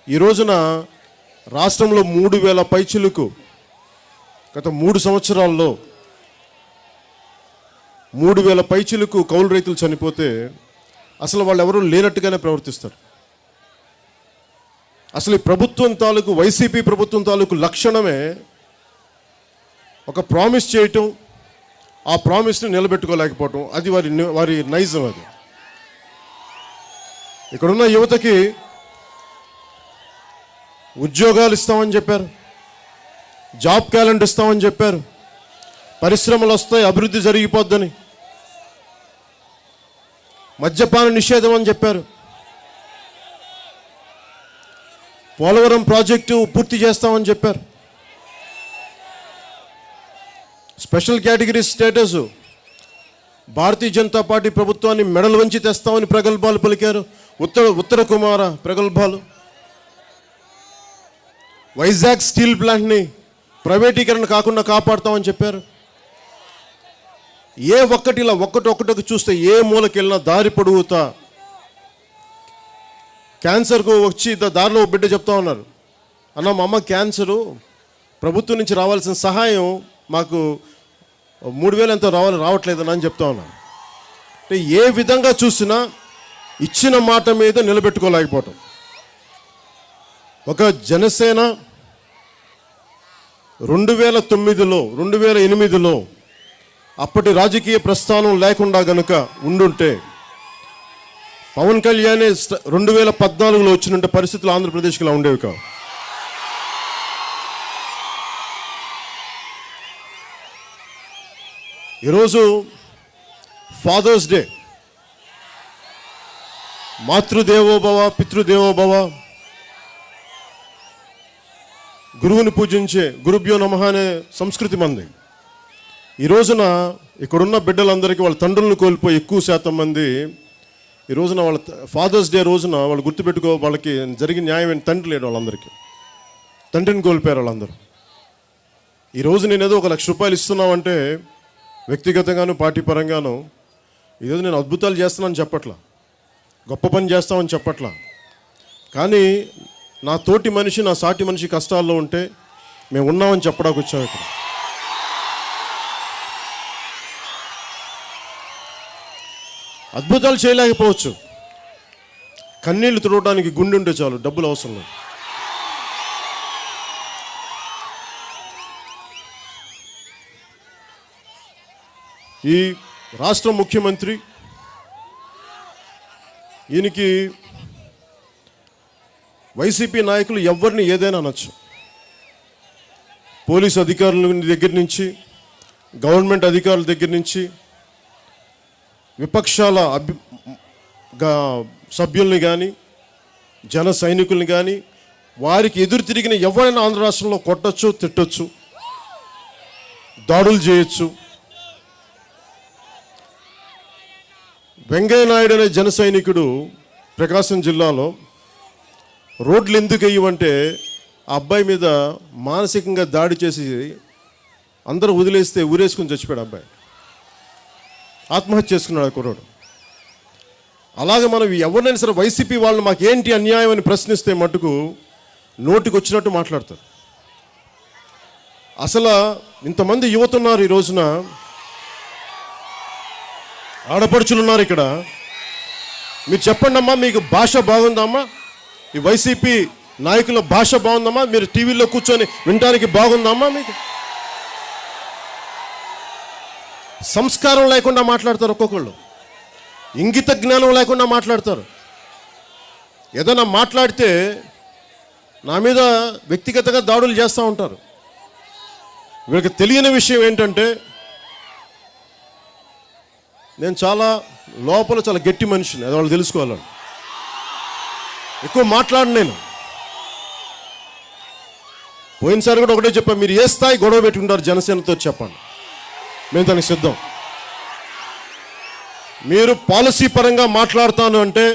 ఈ రోజున రాష్ట్రంలో 3000 పైచిలకు గత 3 సంవత్సరాల్లో 3000 పైచిలకు కౌలు రైతులు చనిపోతే అసలు వాళ్ళు ఎవరూ లేనట్టుగానే ప్రవర్తిస్తారు. అసలు ఈ ప్రభుత్వం తాలూకు వైసీపీ ప్రభుత్వం తాలూకు లక్షణమే ఒక ప్రామిస్ చేయటం, ఆ ప్రామిస్ని నిలబెట్టుకోలేకపోవటం. అది వారి నైజం. అది ఇక్కడున్న యువతకి ఉద్యోగాలు ఇస్తామని చెప్పారు, జాబ్ క్యాలెండర్ ఇస్తామని చెప్పారు, పరిశ్రమలు వస్తాయి, అభివృద్ధి జరిగిపోద్దని, మద్యపాన నిషేధం అని చెప్పారు, పోలవరం ప్రాజెక్టు పూర్తి చేస్తామని చెప్పారు, special category status Bharatiya Janata party ప్రభుత్వాన్ని మెడలు వంచి తెస్తామని ప్రగల్భాలు పలికారు. ఉత్తర కుమార ప్రగల్భాలు. వైజాగ్ స్టీల్ ప్లాంట్ని ప్రైవేటీకరణ కాకుండా కాపాడుతామని చెప్పారు. ఏ ఒక్కటి ఇలా ఒక్కటొక్కటికి చూస్తే ఏ మూలకెళ్ళినా దారి పొడుగుతా క్యాన్సర్కు వచ్చి దారిలో బిడ్డ చెప్తా ఉన్నారు, అన్న మా అమ్మ క్యాన్సరు, ప్రభుత్వం నుంచి రావాల్సిన సహాయం మాకు 3,000 ఎంతో రావట్లేదని అని చెప్తా ఉన్నాను. అంటే ఏ విధంగా చూసినా ఇచ్చిన మాట మీద నిలబెట్టుకోలేకపోవటం. ఒక జనసేన 2008లో అప్పటి రాజకీయ ప్రస్థానం లేకుండా గనుక ఉండుంటే, పవన్ కళ్యాణ్ 2014లో వచ్చినంటే పరిస్థితులు ఆంధ్రప్రదేశ్కి ఇలా ఉండేవి కావు. ఈరోజు ఫాదర్స్ డే, మాతృదేవోభవ పితృదేవోభవ, గురువుని పూజించే గురుభ్యో నమః అనే సంస్కృతి మంది. ఈ రోజున ఇక్కడున్న బిడ్డలందరికీ వాళ్ళ తండ్రులను కోల్పోయి ఎక్కువ శాతం మంది ఈ రోజున వాళ్ళ ఫాదర్స్ డే రోజున వాళ్ళు గుర్తుపెట్టుకో, వాళ్ళకి జరిగిన న్యాయం ఏంటి, తండ్రి లేడు వాళ్ళందరికీ, తండ్రిని కోల్పోయారు వాళ్ళందరూ. ఈరోజు నేను ఏదో 1,00,000 రూపాయలు ఇస్తున్నామంటే వ్యక్తిగతంగాను పార్టీ పరంగాను ఈరోజు నేను అద్భుతాలు చేస్తున్నాను చెప్పట్లా, గొప్ప పని చేస్తామని చెప్పట్లా. కానీ నా తోటి మనిషి, నా సాటి మనిషి కష్టాల్లో ఉంటే మేము ఉన్నామని చెప్పడానికి వచ్చాము ఇక్కడ. అద్భుతాలు చేయలేకపోవచ్చు, కన్నీళ్లు తుడవడానికి గుండె ఉంటే చాలు, డబ్బులు అవసరం లేదు. ఈ రాష్ట్ర ముఖ్యమంత్రి, ఈయనకి వైసీపీ నాయకులు ఎవరిని ఏదైనా అనొచ్చు. పోలీసు అధికారుల దగ్గర నుంచి, గవర్నమెంట్ అధికారుల దగ్గర నుంచి, విపక్షాల సభ్యుల్ని కానీ, జన సైనికుల్ని కానీ, వారికి ఎదురు తిరిగిన ఎవరైనా ఆంధ్ర రాష్ట్రంలో కొట్టచ్చు, తిట్టచ్చు, దాడులు చేయొచ్చు. వెంకయ్య నాయుడు అనే జన సైనికుడు ప్రకాశం జిల్లాలో రోడ్లు ఎందుకు వేయమంటే ఆ అబ్బాయి మీద మానసికంగా దాడి చేసి అందరూ వదిలేస్తే ఊరేసుకుని చచ్చిపోయాడు అబ్బాయి, ఆత్మహత్య చేసుకున్నాడు ఆ కుర్రాడు. అలాగే మనం ఎవరినైనా సరే వైసీపీ వాళ్ళు మాకేంటి అన్యాయం అని ప్రశ్నిస్తే మటుకు నోటికి వచ్చినట్టు మాట్లాడతారు. అసలు ఇంతమంది యువత ఉన్నారు, ఈ రోజున ఆడపడుచులు ఉన్నారు ఇక్కడ. మీరు చెప్పండి అమ్మా, మీకు భాష బాగుందమ్మా? ఈ వైసీపీ నాయకుల భాష బాగుందమ్మా? మీరు టీవీలో కూర్చొని వినడానికి బాగుందమ్మా? మీకు సంస్కారం లేకుండా మాట్లాడతారు, ఒక్కొక్కళ్ళు ఇంగిత జ్ఞానం లేకుండా మాట్లాడతారు. ఏదైనా మాట్లాడితే నా మీద వ్యక్తిగతంగా దాడులు చేస్తూ ఉంటారు. వీళ్ళకి తెలియని విషయం ఏంటంటే, నేను చాలా లోపల చాలా గట్టి మనిషిని, అది వాళ్ళు తెలుసుకోవాలని. ఎక్కువ మాట్లాడను నేను. పోయినసారి కూడా ఒకటే చెప్పా, మీరు ఏ స్థాయి గొడవ పెట్టుకుంటారు జనసేనతో చెప్పండి, మేము దానికి సిద్ధం. మీరు పాలసీ పరంగా మాట్లాడతాను అంటే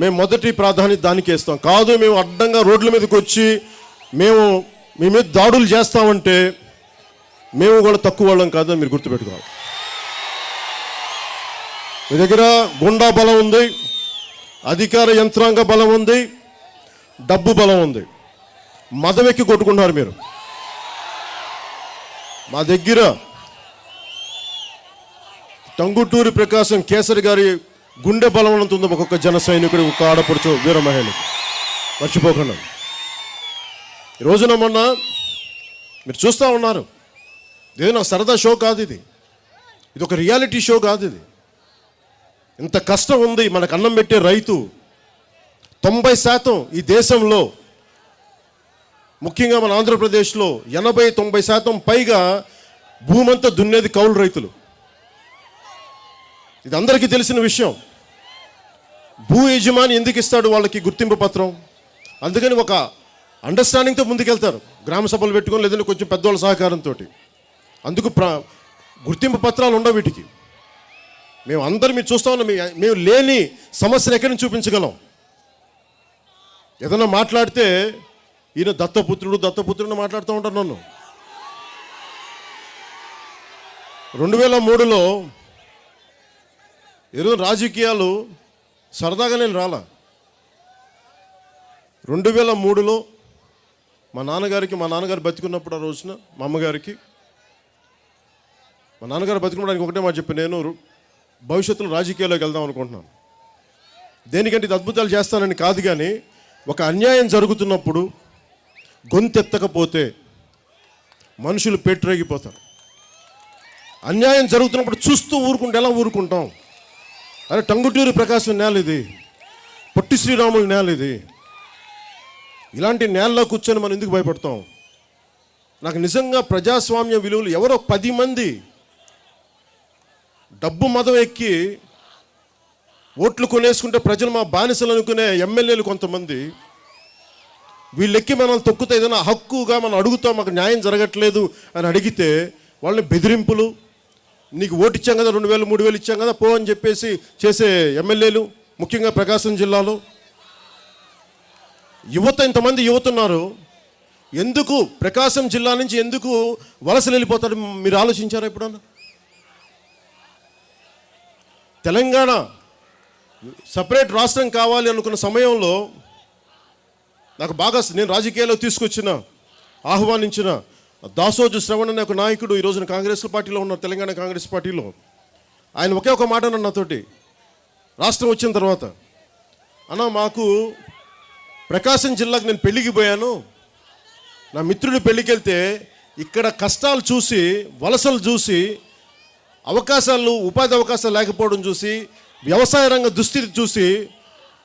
మేము మొదటి ప్రాధాన్యత దానికి ఇస్తాం. కాదు మేము అడ్డంగా రోడ్ల మీదకి వచ్చి మేము మీ మీద దాడులు చేస్తామంటే మేము కూడా తక్కువ వాళ్ళం కాదని మీరు గుర్తుపెట్టుకోవాలి. మీ దగ్గర గుండా బలం ఉంది, అధికార యంత్రాంగ బలం ఉంది, డబ్బు బలం ఉంది. మదవెక్కి కొట్టుకుంటున్నారు మీరు. మా దగ్గర టంగుటూరి ప్రకాశం కేసరి గారి గుండె బలం ఉంటుంది ఒక్కొక్క జన సైనికుడు, ఒక్క ఆడపడుచు వీర మహిళకి, మర్చిపోకుండా. ఈ రోజున మొన్న మీరు చూస్తూ ఉన్నారు, ఇదే నా సరదా షో కాదు, ఇది ఒక రియాలిటీ షో కాదు. ఇది ఇంత కష్టం ఉంది. మనకు అన్నం పెట్టే రైతు 90% ఈ దేశంలో, ముఖ్యంగా మన ఆంధ్రప్రదేశ్లో 80-90% పైగా భూమంతా దున్నేది కౌలు రైతులు. ఇది అందరికీ తెలిసిన విషయం. భూ యజమాని ఎందుకు ఇస్తాడు వాళ్ళకి గుర్తింపు పత్రం? అందుకని ఒక అండర్స్టాండింగ్తో ముందుకెళ్తారు, గ్రామ సభలు పెట్టుకొని, లేదంటే కొంచెం పెద్దవాళ్ళ సహకారంతో. అందుకు గుర్తింపు పత్రాలు ఉండవు వీటికి. మేము అందరం మీరు చూస్తా ఉన్నాం. మేము లేని సమస్యను ఎక్కడి నుంచి చూపించగలం? ఏదన్నా మాట్లాడితే ఈయన దత్తపుత్రుడు మాట్లాడుతూ ఉంటారు నన్ను. 2003లో ఈరోజు రాజకీయాలు సరదాగా నేను రాలా. 2003లో మా నాన్నగారు బతికున్నప్పుడు, ఆ రోజున మా అమ్మగారికి, మా నాన్నగారు బతికున్నప్పుడు ఒకటే మాట చెప్పి, నేను భవిష్యత్తులో రాజకీయాల్లోకి వెళ్దాం అనుకుంటున్నాను. దేనికంటే ఇది అద్భుతాలు చేస్తానని కాదు, కానీ ఒక అన్యాయం జరుగుతున్నప్పుడు గొంతెత్తకపోతే మనుషులు పెట్టరేగిపోతారు. అన్యాయం జరుగుతున్నప్పుడు చూస్తూ ఊరుకుంటే ఎలా ఊరుకుంటాం? అరే, టంగుటూరి ప్రకాశం నేల ఇది, పొట్టి శ్రీరాముల నేల ఇది. ఇలాంటి నేలలో కూర్చొని మనం ఎందుకు భయపడతాం? నాకు నిజంగా ప్రజాస్వామ్య విలువలు ఎవరో 10 మంది డబ్బు మదం ఎక్కి ఓట్లు కొనేసుకుంటే ప్రజలు మా బానిసలు అనుకునే ఎమ్మెల్యేలు కొంతమంది, వీళ్ళెక్కి మనం తొక్కుతా ఏదైనా హక్కుగా మనం అడుగుతాం, మాకు న్యాయం జరగట్లేదు అని అడిగితే వాళ్ళని బెదిరింపులు, నీకు ఓటు ఇచ్చాం కదా, 2000 3000 ఇచ్చాం కదా పో అని చెప్పేసి చేసే ఎమ్మెల్యేలు, ముఖ్యంగా ప్రకాశం జిల్లాలో ఇంతమంది యువత ఉన్నారు. ఎందుకు ప్రకాశం జిల్లా నుంచి ఎందుకు వలసలు వెళ్ళిపోతారు? మీరు ఆలోచించారా ఎప్పుడన్నా? తెలంగాణ సపరేట్ రాష్ట్రం కావాలి అనుకున్న సమయంలో నాకు బాగా, నేను రాజకీయాల్లో తీసుకొచ్చిన, ఆహ్వానించిన దాసోజు శ్రవణ్ అనే ఒక నాయకుడు ఈ రోజున కాంగ్రెస్ పార్టీలో ఉన్నారు, తెలంగాణ కాంగ్రెస్ పార్టీలో. ఆయన ఒకే ఒక మాట అన్నాడు నాతోటి రాష్ట్రం వచ్చిన తర్వాత, అన్న మాకు ప్రకాశం జిల్లాకు నేను పెళ్ళికి పోయాను, నా మిత్రుడి పెళ్ళికి వెళ్తే ఇక్కడ కష్టాలు చూసి, వలసలు చూసి, అవకాశాలు, ఉపాధి అవకాశాలు లేకపోవడం చూసి, వ్యవసాయ రంగ దుస్థితి చూసి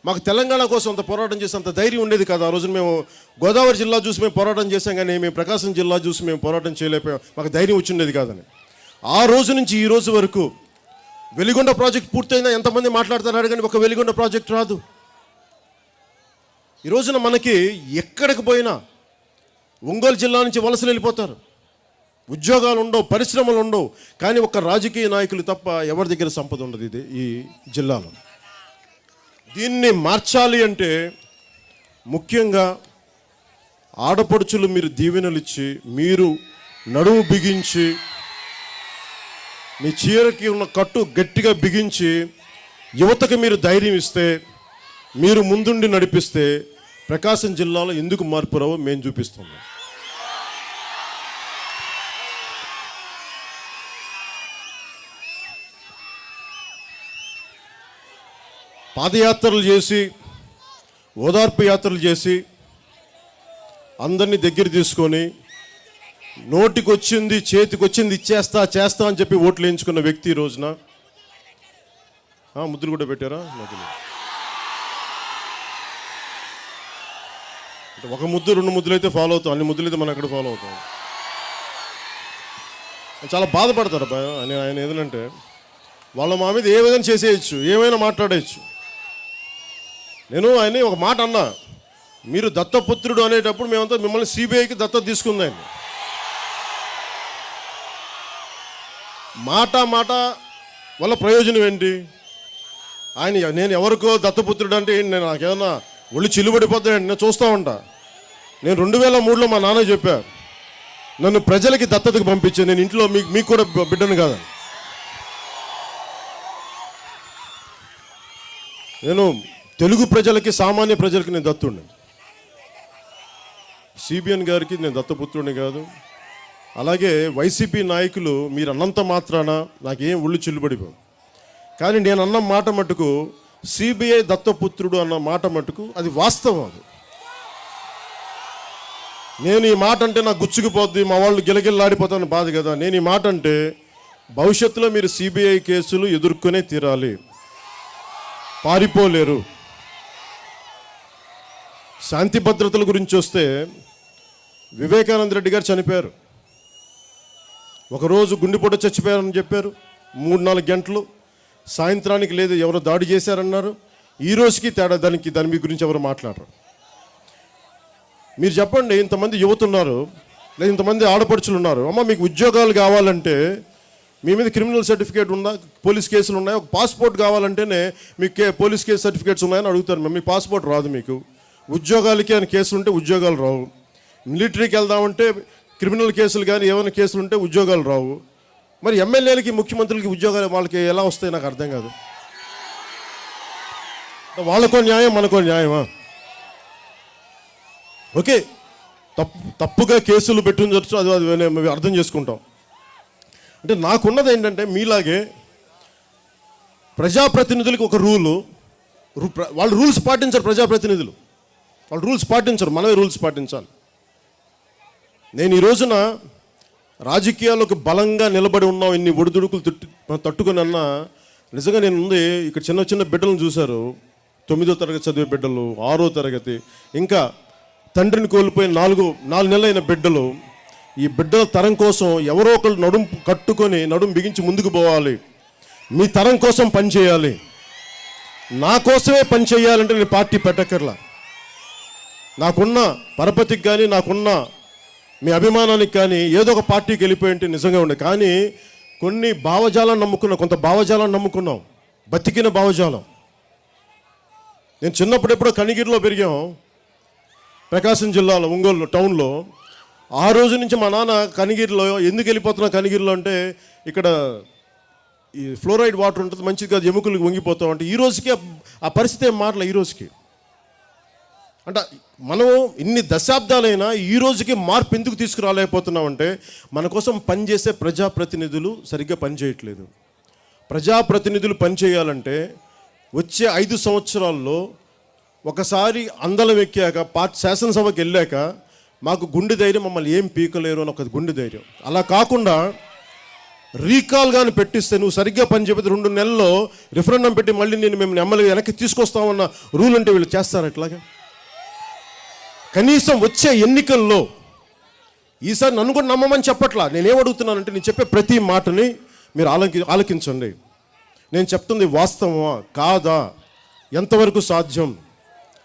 మాకు తెలంగాణ కోసం అంత పోరాటం చేసి అంత ధైర్యం ఉండేది కదా. ఆ రోజున మేము గోదావరి జిల్లా చూసి మేము పోరాటం చేసాం, కానీ మేము ప్రకాశం జిల్లా చూసి మేము పోరాటం చేయలేకపోయాం, మాకు ధైర్యం వచ్చిండేది కాదని. ఆ రోజు నుంచి ఈ రోజు వరకు వెలిగొండ ప్రాజెక్ట్ పూర్తయిందా ఎంతమంది మాట్లాడుతున్నారు, కానీ ఒక వెలిగొండ ప్రాజెక్ట్ రాదు. ఈ రోజున మనకి ఎక్కడికి పోయినా ఒంగోలు జిల్లా నుంచి వలసలు వెళ్ళిపోతారు, ఉద్యోగాలు ఉండవు, పరిశ్రమలు ఉండవు, కానీ ఒక్క రాజకీయ నాయకులు తప్ప ఎవరి దగ్గర సంపద ఉండదు ఇది ఈ జిల్లాలో. దీన్ని మార్చాలి అంటే ముఖ్యంగా ఆడపడుచులు మీరు దీవెనలు ఇచ్చి, మీరు నడుము బిగించి, మీ చీరకి ఉన్న కట్టు గట్టిగా బిగించి యువతకు మీరు ధైర్యం ఇస్తే, మీరు ముందుండి నడిపిస్తే ప్రకాశం జిల్లాలో ఎందుకు మార్పు రావో మేము చూపిస్తున్నాం. పాదయాత్రలు చేసి, ఓదార్పు యాత్రలు చేసి, అందరినీ దగ్గర తీసుకొని, నోటికొచ్చింది చేతికొచ్చింది చేస్తా అని చెప్పి ఓట్లు వేయించుకున్న వ్యక్తి ఈ రోజున ముద్దులు కూడా పెట్టారా? ఒక ముద్దు 2 ముద్దులు అయితే ఫాలో అవుతాం, అన్ని ముద్దులు అయితే మనం ఎక్కడ ఫాలో అవుతాం. చాలా బాధపడతారు ఆయన ఏదంటే వాళ్ళ మా మీద ఏ విధంగా చేసేయచ్చు, ఏమైనా మాట్లాడేయచ్చు. నేను ఆయన ఒక మాట అన్నా, మీరు దత్తపుత్రుడు అనేటప్పుడు మేమంతా మిమ్మల్ని సిబిఐకి దత్తత తీసుకుంది. ఆయన మాట వల్ల ప్రయోజనం ఏంటి? నేను ఎవరికో దత్తపుత్రుడు అంటే నేను నాకేమన్నా ఒళ్ళు చిల్లుబడిపోతాయండి, నేను చూస్తూ ఉంటా. నేను 2003లో మా నాన్న చెప్పా, నన్ను ప్రజలకి దత్తతకు పంపించే, నేను ఇంట్లో మీకు కూడా బిడ్డను కాదు. నేను తెలుగు ప్రజలకి, సామాన్య ప్రజలకి నేను దత్తుడిని. సిబిఎన్ గారికి నేను దత్తపుత్రుడిని కాదు. అలాగే వైసీపీ నాయకులు మీరు అన్నంత మాత్రాన నాకేం ఒళ్ళు చిల్లుబడిపోవు, కానీ నేను అన్న మాట మటుకు సిబిఐ దత్తపుత్రుడు అన్న మాట మటుకు అది వాస్తవం. అది నేను ఈ మాట అంటే నాకు గుచ్చుకుపోద్ది, మా వాళ్ళు గిలగిల్లాడిపోతాను బాధ కదా. నేను ఈ మాట అంటే భవిష్యత్తులో మీరు సిబిఐ కేసులు ఎదుర్కొనే తీరాలి, పారిపోలేరు. శాంతి భద్రతల గురించి వస్తే వివేకానంద రెడ్డి గారు చనిపోయారు. ఒకరోజు గుండెపోటు చచ్చిపోయారని చెప్పారు, 3-4 గంటలు. సాయంత్రానికి లేదు ఎవరో దాడి చేశారన్నారు. ఈ రోజుకి తేడా దాని మీ గురించి ఎవరు మాట్లాడరు. మీరు చెప్పండి, ఇంతమంది యువత ఉన్నారు, లేదా ఇంతమంది ఆడపడుచులు ఉన్నారు, అమ్మ మీకు ఉద్యోగాలు కావాలంటే మీ మీద క్రిమినల్ సర్టిఫికేట్ ఉందా, పోలీస్ కేసులు ఉన్నాయి, ఒక పాస్పోర్ట్ కావాలంటేనే మీకు పోలీస్ కేసు సర్టిఫికేట్స్ ఉన్నాయని అడుగుతారు. మేము మీ పాస్పోర్ట్ రాదు మీకు. ఉద్యోగాలకి అని కేసులు ఉంటే ఉద్యోగాలు రావు. మిలిటరీకి వెళ్దామంటే క్రిమినల్ కేసులు కానీ ఏమైనా కేసులు ఉంటే ఉద్యోగాలు రావు. మరి ఎమ్మెల్యేలకి ముఖ్యమంత్రులకి ఉద్యోగాలు వాళ్ళకి ఎలా వస్తాయి నాకు అర్థం కాదు. వాళ్ళకో న్యాయం మనకో న్యాయమా? ఓకే, తప్పుగా కేసులు పెట్టించవచ్చు, అది మేము అర్థం చేసుకుంటాం. అంటే నాకున్నది ఏంటంటే మీలాగే ప్రజాప్రతినిధులకి ఒక వాళ్ళు రూల్స్ పాటించరు. ప్రజాప్రతినిధులు వాళ్ళు రూల్స్ పాటించరు, మనమే రూల్స్ పాటించాలి. నేను ఈ రోజున రాజకీయాల్లోకి బలంగా నిలబడి ఉన్నాం, ఇన్ని ఒడిదుడుకులు తట్టుకుని అన్నా నిజంగా నేను ఉంది ఇక్కడ చిన్న చిన్న బిడ్డలను చూశారు, 9వ తరగతి చదివే బిడ్డలు, 6వ తరగతి, ఇంకా తండ్రిని కోల్పోయిన 4 నెలలైన బిడ్డలు. ఈ బిడ్డల తరం కోసం ఎవరో ఒకళ్ళు నడుం కట్టుకొని నడుం బిగించి ముందుకు పోవాలి. మీ తరం కోసం పనిచేయాలి. నా కోసమే పని చేయాలంటే నేను పార్టీ పెట్టక్కర్లా. నాకున్న పరపతికి కానీ నాకున్న మీ అభిమానానికి కానీ ఏదో ఒక పార్టీకి వెళ్ళిపోయి ఉంటే నిజంగా ఉండే. కానీ కొన్ని భావజాలను నమ్ముకున్నాం, కొంత భావజాలను నమ్ముకున్నాం, బతికిన భావజాలం. నేను చిన్నప్పుడు ఎప్పుడో కనిగిరిలో పెరిగాం, ప్రకాశం జిల్లాలో ఒంగోలు టౌన్లో. ఆ రోజు నుంచి మా నాన్న కనిగిరిలో ఎందుకు వెళ్ళిపోతున్నా కనిగిరిలో అంటే ఇక్కడ ఈ ఫ్లోరైడ్ వాటర్ ఉంటుంది, మంచిది కాదు, ఎముకలకు వంగిపోతాం అంటే ఈ రోజుకి ఆ పరిస్థితి ఏం మారలే. ఈ రోజుకి అంటే మనం ఇన్ని దశాబ్దాలైనా ఈ రోజుకి మార్పు ఎందుకు తీసుకురాలేకపోతున్నామంటే మన కోసం పనిచేసే ప్రజాప్రతినిధులు సరిగ్గా పనిచేయట్లేదు. ప్రజాప్రతినిధులు పనిచేయాలంటే వచ్చే 5 సంవత్సరాల్లో ఒకసారి అందలం ఎక్కాక శాసనసభకి వెళ్ళాక మాకు గుండె ధైర్యం, మమ్మల్ని ఏం పీకలేరు అని ఒక గుండె ధైర్యం. అలా కాకుండా రీకాల్ కానీ పెట్టిస్తే నువ్వు సరిగ్గా పని చెప్పితే 2 నెలల్లో రిఫరెండం పెట్టి మళ్ళీ మేము ఎమ్మెల్యే వెనక్కి తీసుకొస్తామన్న రూల్ అంటే వీళ్ళు చేస్తారు. ఎట్లాగా కనీసం వచ్చే ఎన్నికల్లో ఈసారి నన్ను కూడా నమ్మమని చెప్పట్లా. నేనేమడుగుతున్నానంటే నేను చెప్పే ప్రతి మాటని మీరు ఆలకించండి. నేను చెప్తుంది వాస్తవమా కాదా, ఎంతవరకు సాధ్యం,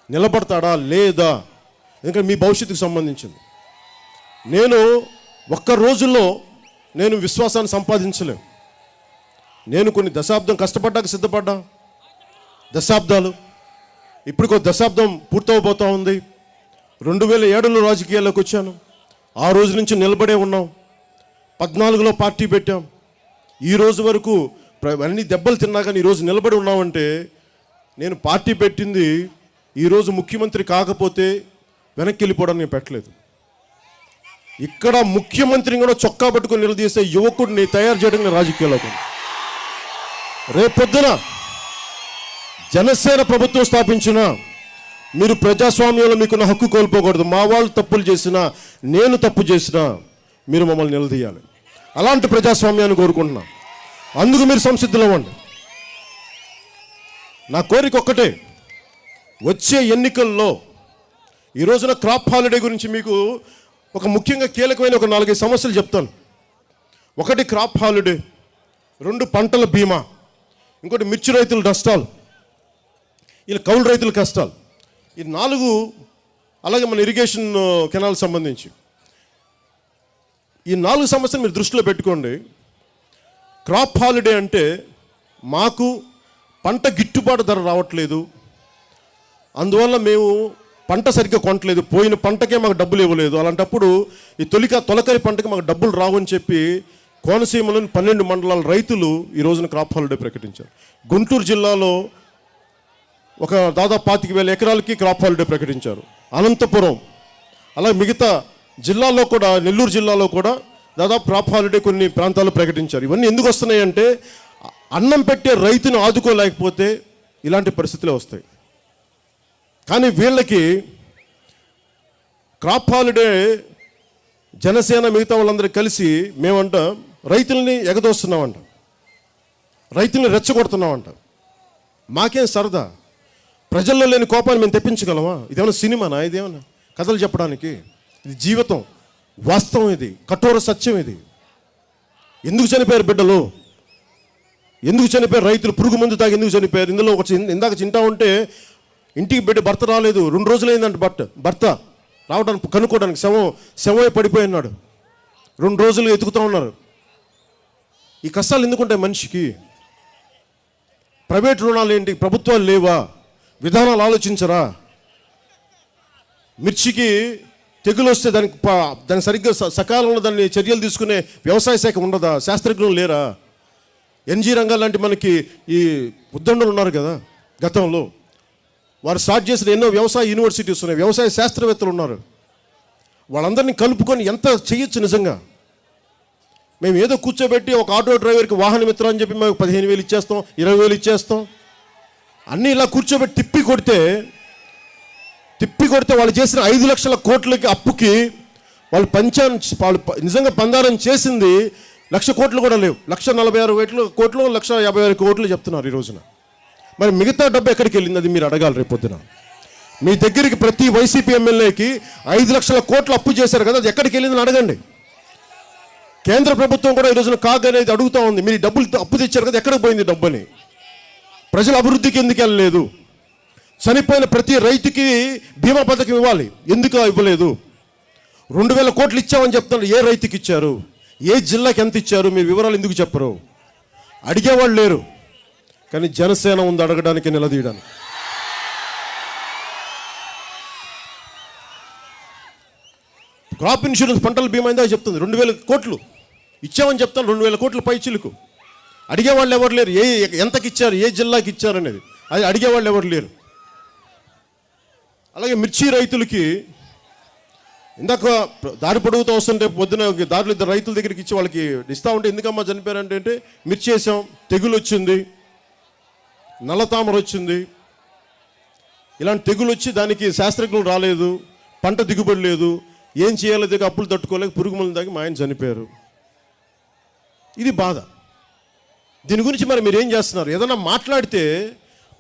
నిలబడతాడా లేదా, ఎందుకంటే మీ భవిష్యత్తుకు సంబంధించింది. నేను ఒక్క రోజుల్లో నేను విశ్వాసాన్ని సంపాదించలేను. నేను కొన్ని దశాబ్దం కష్టపడ్డాక సిద్ధపడ్డా, దశాబ్దాలు ఇప్పటికో దశాబ్దం పూర్తవబోతూ ఉంది. 2007లో రాజకీయాల్లోకి వచ్చాను. ఆ రోజు నుంచి నిలబడే ఉన్నాం. 14లో పార్టీ పెట్టాం. ఈ రోజు వరకు అన్ని దెబ్బలు తిన్నా కానీ ఈరోజు నిలబడి ఉన్నామంటే నేను పార్టీ పెట్టింది ఈరోజు ముఖ్యమంత్రి కాకపోతే వెనక్కి వెళ్ళిపోవడానికి నేను పెట్టలేదు. ఇక్కడ ముఖ్యమంత్రిని కూడా చొక్కా పట్టుకొని నిలదీసే యువకుడిని తయారు చేయడానికి రాజకీయాల్లోకి. రేపొద్దున జనసేన ప్రభుత్వం స్థాపించిన మీరు ప్రజాస్వామ్యంలో మీకున్న హక్కు కోల్పోకూడదు. మా వాళ్ళు తప్పులు చేసినా, నేను తప్పు చేసినా మీరు మమ్మల్ని నిలదీయాలి. అలాంటి ప్రజాస్వామ్యాన్ని కోరుకుంటున్నా. అందుకు మీరు సంసిద్ధులు అవ్వండి. నా కోరిక ఒక్కటే, వచ్చే ఎన్నికల్లో ఈ రోజున క్రాప్ హాలిడే గురించి మీకు ఒక ముఖ్యంగా కీలకమైన ఒక 4-5 సమస్యలు చెప్తాను. 1 క్రాప్ హాలిడే, 2 పంటల బీమా, ఇంకోటి మిర్చి రైతుల నష్టాలు, ఇలా కౌలు రైతుల కష్టాలు, ఈ 4. అలాగే మన ఇరిగేషన్ కెనాల్ సంబంధించి ఈ 4 సమస్యలు మీరు దృష్టిలో పెట్టుకోండి. క్రాప్ హాలిడే అంటే మాకు పంట గిట్టుబాటు ధర రావట్లేదు, అందువల్ల మేము పంట సరిగ్గా కొనట్లేదు, పోయిన పంటకే మాకు డబ్బులు ఇవ్వలేదు. అలాంటప్పుడు ఈ తొలకరి పంటకి మాకు డబ్బులు రావని చెప్పి కోనసీమలోని 12 మండలాల రైతులు ఈ రోజున క్రాప్ హాలిడే ప్రకటించారు. గుంటూరు జిల్లాలో ఒక దాదాపు 25,000 ఎకరాలకి క్రాప్ హాలిడే ప్రకటించారు. అనంతపురం, అలాగే మిగతా జిల్లాల్లో కూడా, నెల్లూరు జిల్లాలో కూడా దాదాపు క్రాప్ హాలిడే కొన్ని ప్రాంతాల్లో ప్రకటించారు. ఇవన్నీ ఎందుకు వస్తున్నాయంటే అన్నం పెట్టే రైతును ఆదుకోలేకపోతే ఇలాంటి పరిస్థితులే వస్తాయి. కానీ వీళ్ళకి క్రాప్ హాలిడే జనసేన మిగతా వాళ్ళందరూ కలిసి మేమంట రైతుల్ని ఎగదోస్తున్నామంట, రైతుల్ని రెచ్చగొడుతున్నామంట. మాకేం సరదా, ప్రజల్లో లేని కోపాన్ని మేము తెప్పించగలమా? ఇదేమన్నా సినిమానా? ఇదేమన్నా కథలు చెప్పడానికి? ఇది జీవితం, వాస్తవం, ఇది కఠోర సత్యం. ఇది ఎందుకు చనిపోయారు బిడ్డలు, ఎందుకు చనిపోయారు రైతులు, పురుగు మందు తాగి ఎందుకు చనిపోయారు? ఇందులో ఒక ఇందాక చింటా ఉంటే ఇంటికి బిడ్డ భర్త రాలేదు, 2 రోజులైందంట భర్త రావడానికి, కనుక్కోవడానికి శవమై పడిపోయి ఉన్నాడు. 2 రోజులు ఎతుకుతూ ఉన్నారు. ఈ కష్టాలు ఎందుకుంటాయి మనిషికి? ప్రైవేట్ రుణాలు ఏంటి? ప్రభుత్వాలు లేవా? విధానాలు ఆలోచించరా? మిర్చికి తెగులు వస్తే దానికి సరిగ్గా సకాలంలో దాన్ని చర్యలు తీసుకునే వ్యవసాయ శాఖ ఉండదా? శాస్త్రజ్ఞులు లేరా? ఎన్జీ రంగాలు లాంటి మనకి ఈ ఉద్దండలు ఉన్నారు కదా గతంలో, వారు స్టార్ట్ చేసిన ఎన్నో వ్యవసాయ యూనివర్సిటీస్ ఉన్నాయి, వ్యవసాయ శాస్త్రవేత్తలు ఉన్నారు. వాళ్ళందరినీ కలుపుకొని ఎంత చేయొచ్చు నిజంగా. మేము ఏదో కూర్చోబెట్టి ఒక ఆటో డ్రైవర్కి వాహన మిత్రం అని చెప్పి మేము 15,000 ఇచ్చేస్తాం, 20,000 ఇచ్చేస్తాం, అన్నీ ఇలా కూర్చోబెట్టి తిప్పి కొడితే వాళ్ళు చేసిన 5 లక్షల కోట్లకి అప్పుకి వాళ్ళు నిజంగా పందారం చేసింది 1,00,000 కోట్లు కూడా లేవు. 1,46,000 కోట్లు 1,50,000 కోట్లు చెప్తున్నారు ఈ రోజున. మరి మిగతా డబ్బు ఎక్కడికి వెళ్ళింది? అది మీరు అడగాలి రేపొద్దున. మీ దగ్గరికి ప్రతి వైసీపీ ఎమ్మెల్యేకి 5 లక్షల కోట్లు అప్పు చేశారు కదా, అది ఎక్కడికి వెళ్ళిందని అడగండి. కేంద్ర ప్రభుత్వం కూడా ఈ రోజున అనేది అడుగుతూ ఉంది, మీరు డబ్బులు అప్పు తెచ్చారు కదా, ఎక్కడికి పోయింది డబ్బుని? ప్రజల అభివృద్ధికి ఎందుకు వెళ్ళలేదు? చనిపోయిన ప్రతి రైతుకి బీమా పథకం ఇవ్వాలి, ఎందుకు ఇవ్వలేదు? 2,000 కోట్లు ఇచ్చామని చెప్తున్నారు, ఏ రైతుకి ఇచ్చారు? ఏ జిల్లాకి ఎంత ఇచ్చారు? మీ వివరాలు ఎందుకు చెప్పరు? అడిగేవాళ్ళు లేరు. కానీ జనసేన ఉంది అడగడానికి, నిలదీయడానికి. క్రాప్ ఇన్సూరెన్స్ పంటల బీమా ఇందాక చెప్తుంది 2,000 కోట్లు ఇచ్చామని చెప్తాను. 2,000 కోట్ల పై చిలుకు. అడిగేవాళ్ళు ఎవరు లేరు. ఎంతకి ఇచ్చారు, ఏ జిల్లాకి ఇచ్చారు అనేది అది అడిగేవాళ్ళు ఎవరు లేరు. అలాగే మిర్చి రైతులకి ఇందాక దారి పొడుగుతూ వస్తుంటే పొద్దున దారిలో 2 రైతుల దగ్గరికి ఇచ్చి వాళ్ళకి ఇస్తూ ఉంటే, ఎందుకమ్మా చనిపోయారంటే మిర్చి వేసాం, తెగులు వచ్చింది, నల్లతామర వచ్చింది, ఇలాంటి తెగులు వచ్చి దానికి శాస్త్రజ్ఞులు రాలేదు, పంట దిగుబడి లేదు, ఏం చేయాలో దగ్గర అప్పులు తట్టుకోలేక పురుగు మందులు తాగి మా ఆయన చనిపోయారు. ఇది బాధ. దీని గురించి మరి మీరు ఏం చేస్తున్నారు? ఏదైనా మాట్లాడితే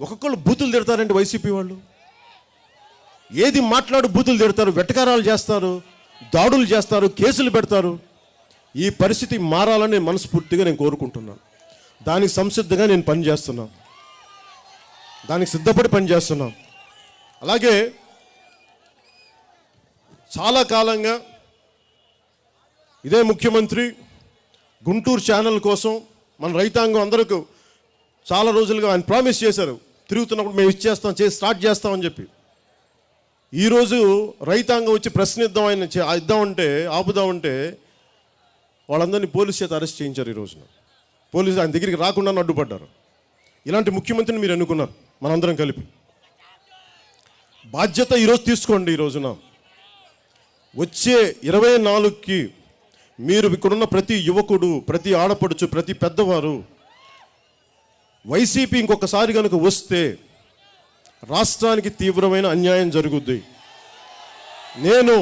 ఒక్కొక్కళ్ళు బూతులు తిడతారండి వైసీపీ వాళ్ళు. ఏది మాట్లాడు బూతులు తిడతారు, వెటకారాలు చేస్తారు, దాడులు చేస్తారు, కేసులు పెడతారు. ఈ పరిస్థితి మారాలని మనస్ఫూర్తిగా నేను కోరుకుంటున్నాను. దానికి సంసిద్ధంగా నేను పనిచేస్తున్నాను, దానికి సిద్ధపడి పనిచేస్తున్నాం. అలాగే చాలా కాలంగా ఇదే ముఖ్యమంత్రి గుంటూరు ఛానల్ కోసం మన రైతాంగం అందరికీ చాలా రోజులుగా ఆయన ప్రామిస్ చేశారు, తిరుగుతున్నప్పుడు మేము ఇచ్చేస్తాం, స్టార్ట్ చేస్తామని చెప్పి. ఈరోజు రైతాంగం వచ్చి ప్రశ్నిద్దాం, ఆయన ఇద్దామంటే ఆపుదామంటే వాళ్ళందరినీ పోలీసు చేత అరెస్ట్ చేయించారు. ఈ రోజున పోలీసు ఆయన దగ్గరికి రాకుండా అడ్డుపడ్డారు. ఇలాంటి ముఖ్యమంత్రిని మీరు ఎన్నుకున్నారు, మనందరం కలిపి. బాధ్యత ఈరోజు తీసుకోండి. ఈ రోజున వచ్చే 24కి మీరు ఇక్కడున్న ప్రతి యువకుడు, ప్రతి ఆడపడుచు, ప్రతి పెద్దవారు వైసీపీ ఇంకొకసారి కనుక వస్తే రాష్ట్రానికి తీవ్రమైన అన్యాయం జరుగుద్ది. నేను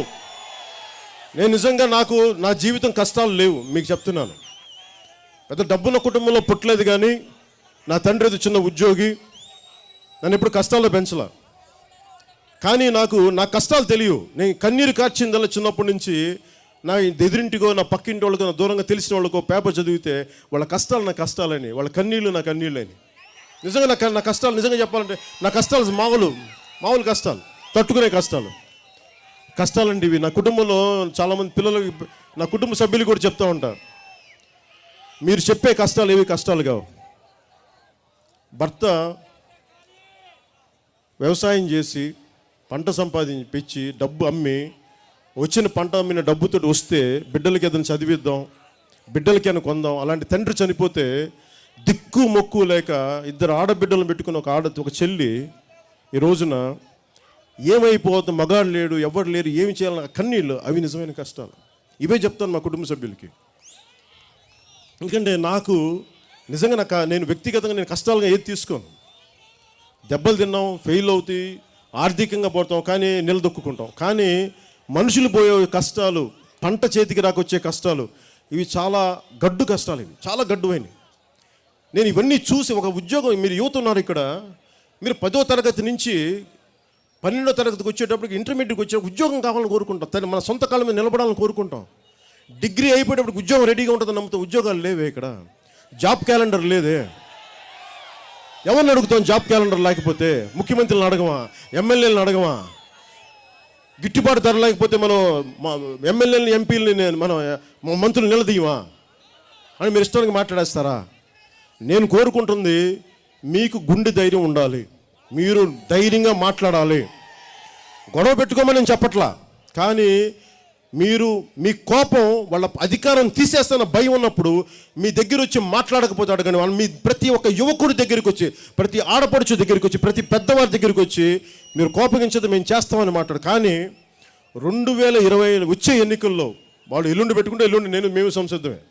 నిజంగా నా జీవితం కష్టాలు లేవు, మీకు చెప్తున్నాను. పెద్ద డబ్బున్న కుటుంబంలో పుట్టలేదు, కానీ నా తండ్రి అది చిన్న ఉద్యోగి, నన్ను ఎప్పుడు కష్టాల్లో పెంచలా. కానీ నా కష్టాలు తెలియవు. నేను కన్నీరు కార్చిందల్లా చిన్నప్పటి నుంచి నా ఎదురింటికో, నా పక్కింటి వాళ్ళకో, నా దూరంగా తెలిసిన వాళ్ళకో పేపర్ చదివితే వాళ్ళ కష్టాలు నా కష్టాలని, వాళ్ళ కన్నీళ్ళు నా కన్నీళ్ళని. నిజంగా నా కష్టాలు, నిజంగా చెప్పాలంటే నా కష్టాలు మామూలు కష్టాలు, తట్టుకునే కష్టాలండి ఇవి. నా కుటుంబంలో చాలామంది పిల్లలు, నా కుటుంబ సభ్యులు కూడా చెప్తూ ఉంటారు, మీరు చెప్పే కష్టాలు ఏవి కష్టాలు కావు. భర్త వ్యవసాయం చేసి పంట సంపాదించి డబ్బు అమ్మి, వచ్చిన పంట అమ్మిన డబ్బుతో వస్తే బిడ్డలకి ఏదైనా చదివిద్దాం, బిడ్డలకి ఏమైనా కొందాం. అలాంటి తండ్రి చనిపోతే దిక్కు మొక్కు లేక 2 ఆడబిడ్డలను పెట్టుకుని ఒక చెల్లి ఈ రోజున ఏమైపోతుంది, మగాడు లేడు, ఎవరు లేరు, ఏమి చేయాలన్న కన్నీళ్ళు, అవి నిజమైన కష్టాలు. ఇవే చెప్తాను మా కుటుంబ సభ్యులకి. ఎందుకంటే నాకు నిజంగా నేను వ్యక్తిగతంగా నేను కష్టాలుగా ఏది తీసుకోను. దెబ్బలు తిన్నాం, ఫెయిల్ అవుతాయి, ఆర్థికంగా పోతాం, కానీ నిలదొక్కుంటాం. కానీ మనుషులు పోయే కష్టాలు, పంట చేతికి రాకొచ్చే కష్టాలు, ఇవి చాలా గడ్డు కష్టాలు, ఇవి చాలా గడ్డువైనవి. నేను ఇవన్నీ చూసి ఒక ఉద్యోగం, మీరు యువత ఉన్నారు ఇక్కడ, మీరు 10వ తరగతి నుంచి 12వ తరగతికి వచ్చేటప్పటికి, ఇంటర్మీడియట్కి వచ్చే ఉద్యోగం కావాలని కోరుకుంటాం, మన సొంత కాలం మీద నిలబడాలని కోరుకుంటాం. డిగ్రీ అయిపోయేటప్పుడు ఉద్యోగం రెడీగా ఉంటుందని నమ్ముతాం. ఉద్యోగాలు లేవే ఇక్కడ, జాబ్ క్యాలెండర్ లేదే. ఎవరిని అడుగుతాం జాబ్ క్యాలెండర్ లేకపోతే? ముఖ్యమంత్రులను అడగమా, ఎమ్మెల్యేలను అడగమా? గిట్టుబాటు ధర లేకపోతే మనం ఎమ్మెల్యేలని, ఎంపీలని, మనం మంత్రులు నిలదీయమా? అని మీరు ఇష్టానికి మాట్లాడేస్తారా? నేను కోరుకుంటుంది మీకు గుండె ధైర్యం ఉండాలి, మీరు ధైర్యంగా మాట్లాడాలి. గొడవ పెట్టుకోమని నేను చెప్పట్లా, కానీ మీరు మీ కోపం వాళ్ళ అధికారం తీసేస్తున్న భయం ఉన్నప్పుడు మీ దగ్గర వచ్చి మాట్లాడకపోతే అడగని వాళ్ళు, మీ ప్రతి ఒక్క యువకుడి దగ్గరికి వచ్చి, ప్రతి ఆడపడుచు దగ్గరికి వచ్చి, ప్రతి పెద్దవారి దగ్గరికి వచ్చి మీరు కోపగించేది మేము చేస్తామని మాట్లాడు. కానీ 2020 వచ్చే ఎన్నికల్లో వాళ్ళు ఎల్లుండి పెట్టుకుంటే ఎల్లుండి మేము సంసిద్ధమే.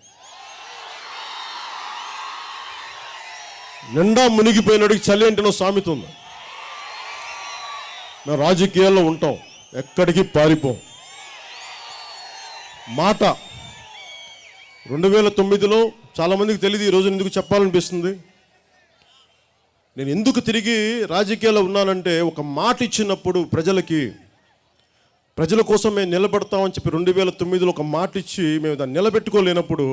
నిండా మునిగిపోయినడికి చలి అంటేనో సామెత ఉంది. మేము రాజకీయాల్లో ఉంటాం, ఎక్కడికి పారిపోం. మాట 2009లో చాలామందికి తెలియదు, ఈరోజు ఎందుకు చెప్పాలనిపిస్తుంది. నేను ఎందుకు తిరిగి రాజకీయాల్లో ఉన్నానంటే, ఒక మాట ఇచ్చినప్పుడు ప్రజల కోసం మేము నిలబడతామని చెప్పి 2009లో ఒక మాట ఇచ్చి మేము దాన్ని నిలబెట్టుకోలేనప్పుడు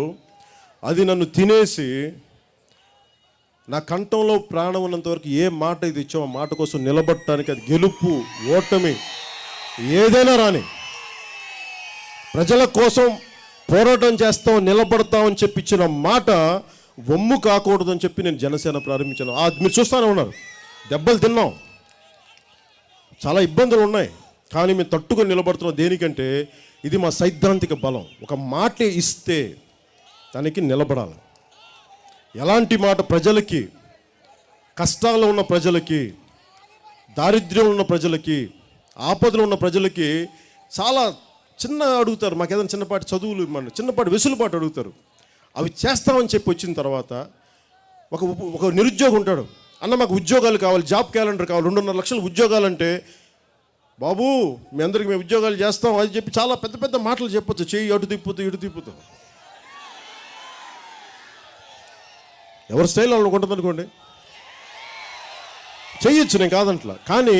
అది నన్ను తినేసి, నా కంఠంలో ప్రాణం ఉన్నంత వరకు ఏ మాట ఇది ఇచ్చామో ఆ మాట కోసం నిలబడటానికి, అది గెలుపు ఓటమి ఏదైనా రాని, ప్రజల కోసం పోరాటం చేస్తాం నిలబడతామని చెప్పి ఇచ్చిన మాట వమ్ము కాకూడదని చెప్పి నేను జనసేన ప్రారంభించాను. మీరు చూస్తూనే ఉన్నారు, దెబ్బలు తిన్నాం, చాలా ఇబ్బందులు ఉన్నాయి, కానీ మేము తట్టుకొని నిలబడుతున్నాం. దేనికంటే ఇది మా సైద్ధాంతిక బలం. ఒక మాట ఇస్తే దానికి నిలబడాలి. ఎలాంటి మాట? ప్రజలకి, కష్టాల్లో ఉన్న ప్రజలకి, దారిద్ర్యంలో ఉన్న ప్రజలకి, ఆపదలో ఉన్న ప్రజలకి చాలా చిన్న అడుగుతారు, మాకు ఏదైనా చిన్నపాటి చదువులు ఇవ్వండి, చిన్నపాటి వెసులుబాటు అడుగుతారు. అవి చేస్తామని చెప్పి వచ్చిన తర్వాత ఒక నిరుద్యోగం ఉంటాడు, అన్న మాకు ఉద్యోగాలు కావాలి, జాబ్ క్యాలెండర్ కావాలి, 2.5 లక్షల ఉద్యోగాలంటే, బాబు మీ అందరికి మేము ఉద్యోగాలు చేస్తాం అది చెప్పి చాలా పెద్ద పెద్ద మాటలు చెప్పొచ్చు, చెయ్యి అటు తిప్పుతూ ఇటు తిప్పుతూ. ఎవరి స్టైల్ వాళ్ళు ఉంటుంది అనుకోండి, చెయ్యొచ్చు, నేను కాదంట్లా. కానీ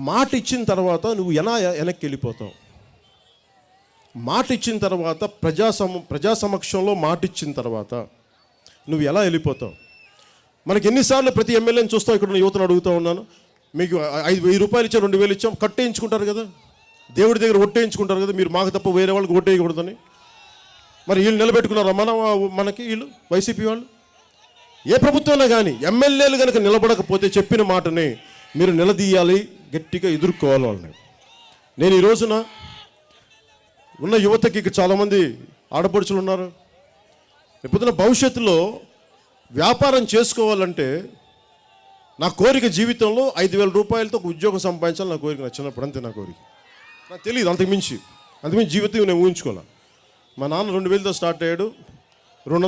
మాట ఇచ్చిన తర్వాత నువ్వు వెనక్కి వెళ్ళిపోతావు. మాట ఇచ్చిన తర్వాత ప్రజా సమక్షంలో మాట ఇచ్చిన తర్వాత నువ్వు ఎలా వెళ్ళిపోతావు? మనకి ఎన్నిసార్లు ప్రతి ఎమ్మెల్యేని చూస్తావు, ఇక్కడ ఉన్న యువతను అడుగుతూ ఉన్నాను, మీకు 5,000 రూపాయలు ఇచ్చాం, 2,000 ఇచ్చాం, కట్టేయించుకుంటారు కదా, దేవుడి దగ్గర ఒట్టేయించుకుంటారు కదా, మీరు మాకు తప్ప వేరే వాళ్ళకి ఓటేయకూడదని. మరి వీళ్ళు నిలబెట్టుకున్నారా? మనకి వీళ్ళు వైసీపీ వాళ్ళు. ఏ ప్రభుత్వంలో కానీ ఎమ్మెల్యేలు కనుక నిలబడకపోతే చెప్పిన మాటని మీరు నిలదీయాలి, గట్టిగా ఎదుర్కోవాలి వాళ్ళని. నేను ఈ రోజున ఉన్న యువతకి చాలామంది ఆడపడుచులు ఉన్నారు. ఎప్పుడైనా భవిష్యత్తులో వ్యాపారం చేసుకోవాలంటే నా కోరిక జీవితంలో 5,000 రూపాయలతో ఒక ఉద్యోగం సంపాదించాలి నా కోరిక. నా చిన్నప్పుడు అంతే నా కోరిక. నాకు తెలియదు అంతకుమించి జీవితం నేను ఊహించుకోవాలి. మా నాన్న 2,000తో స్టార్ట్ అయ్యాడు, 200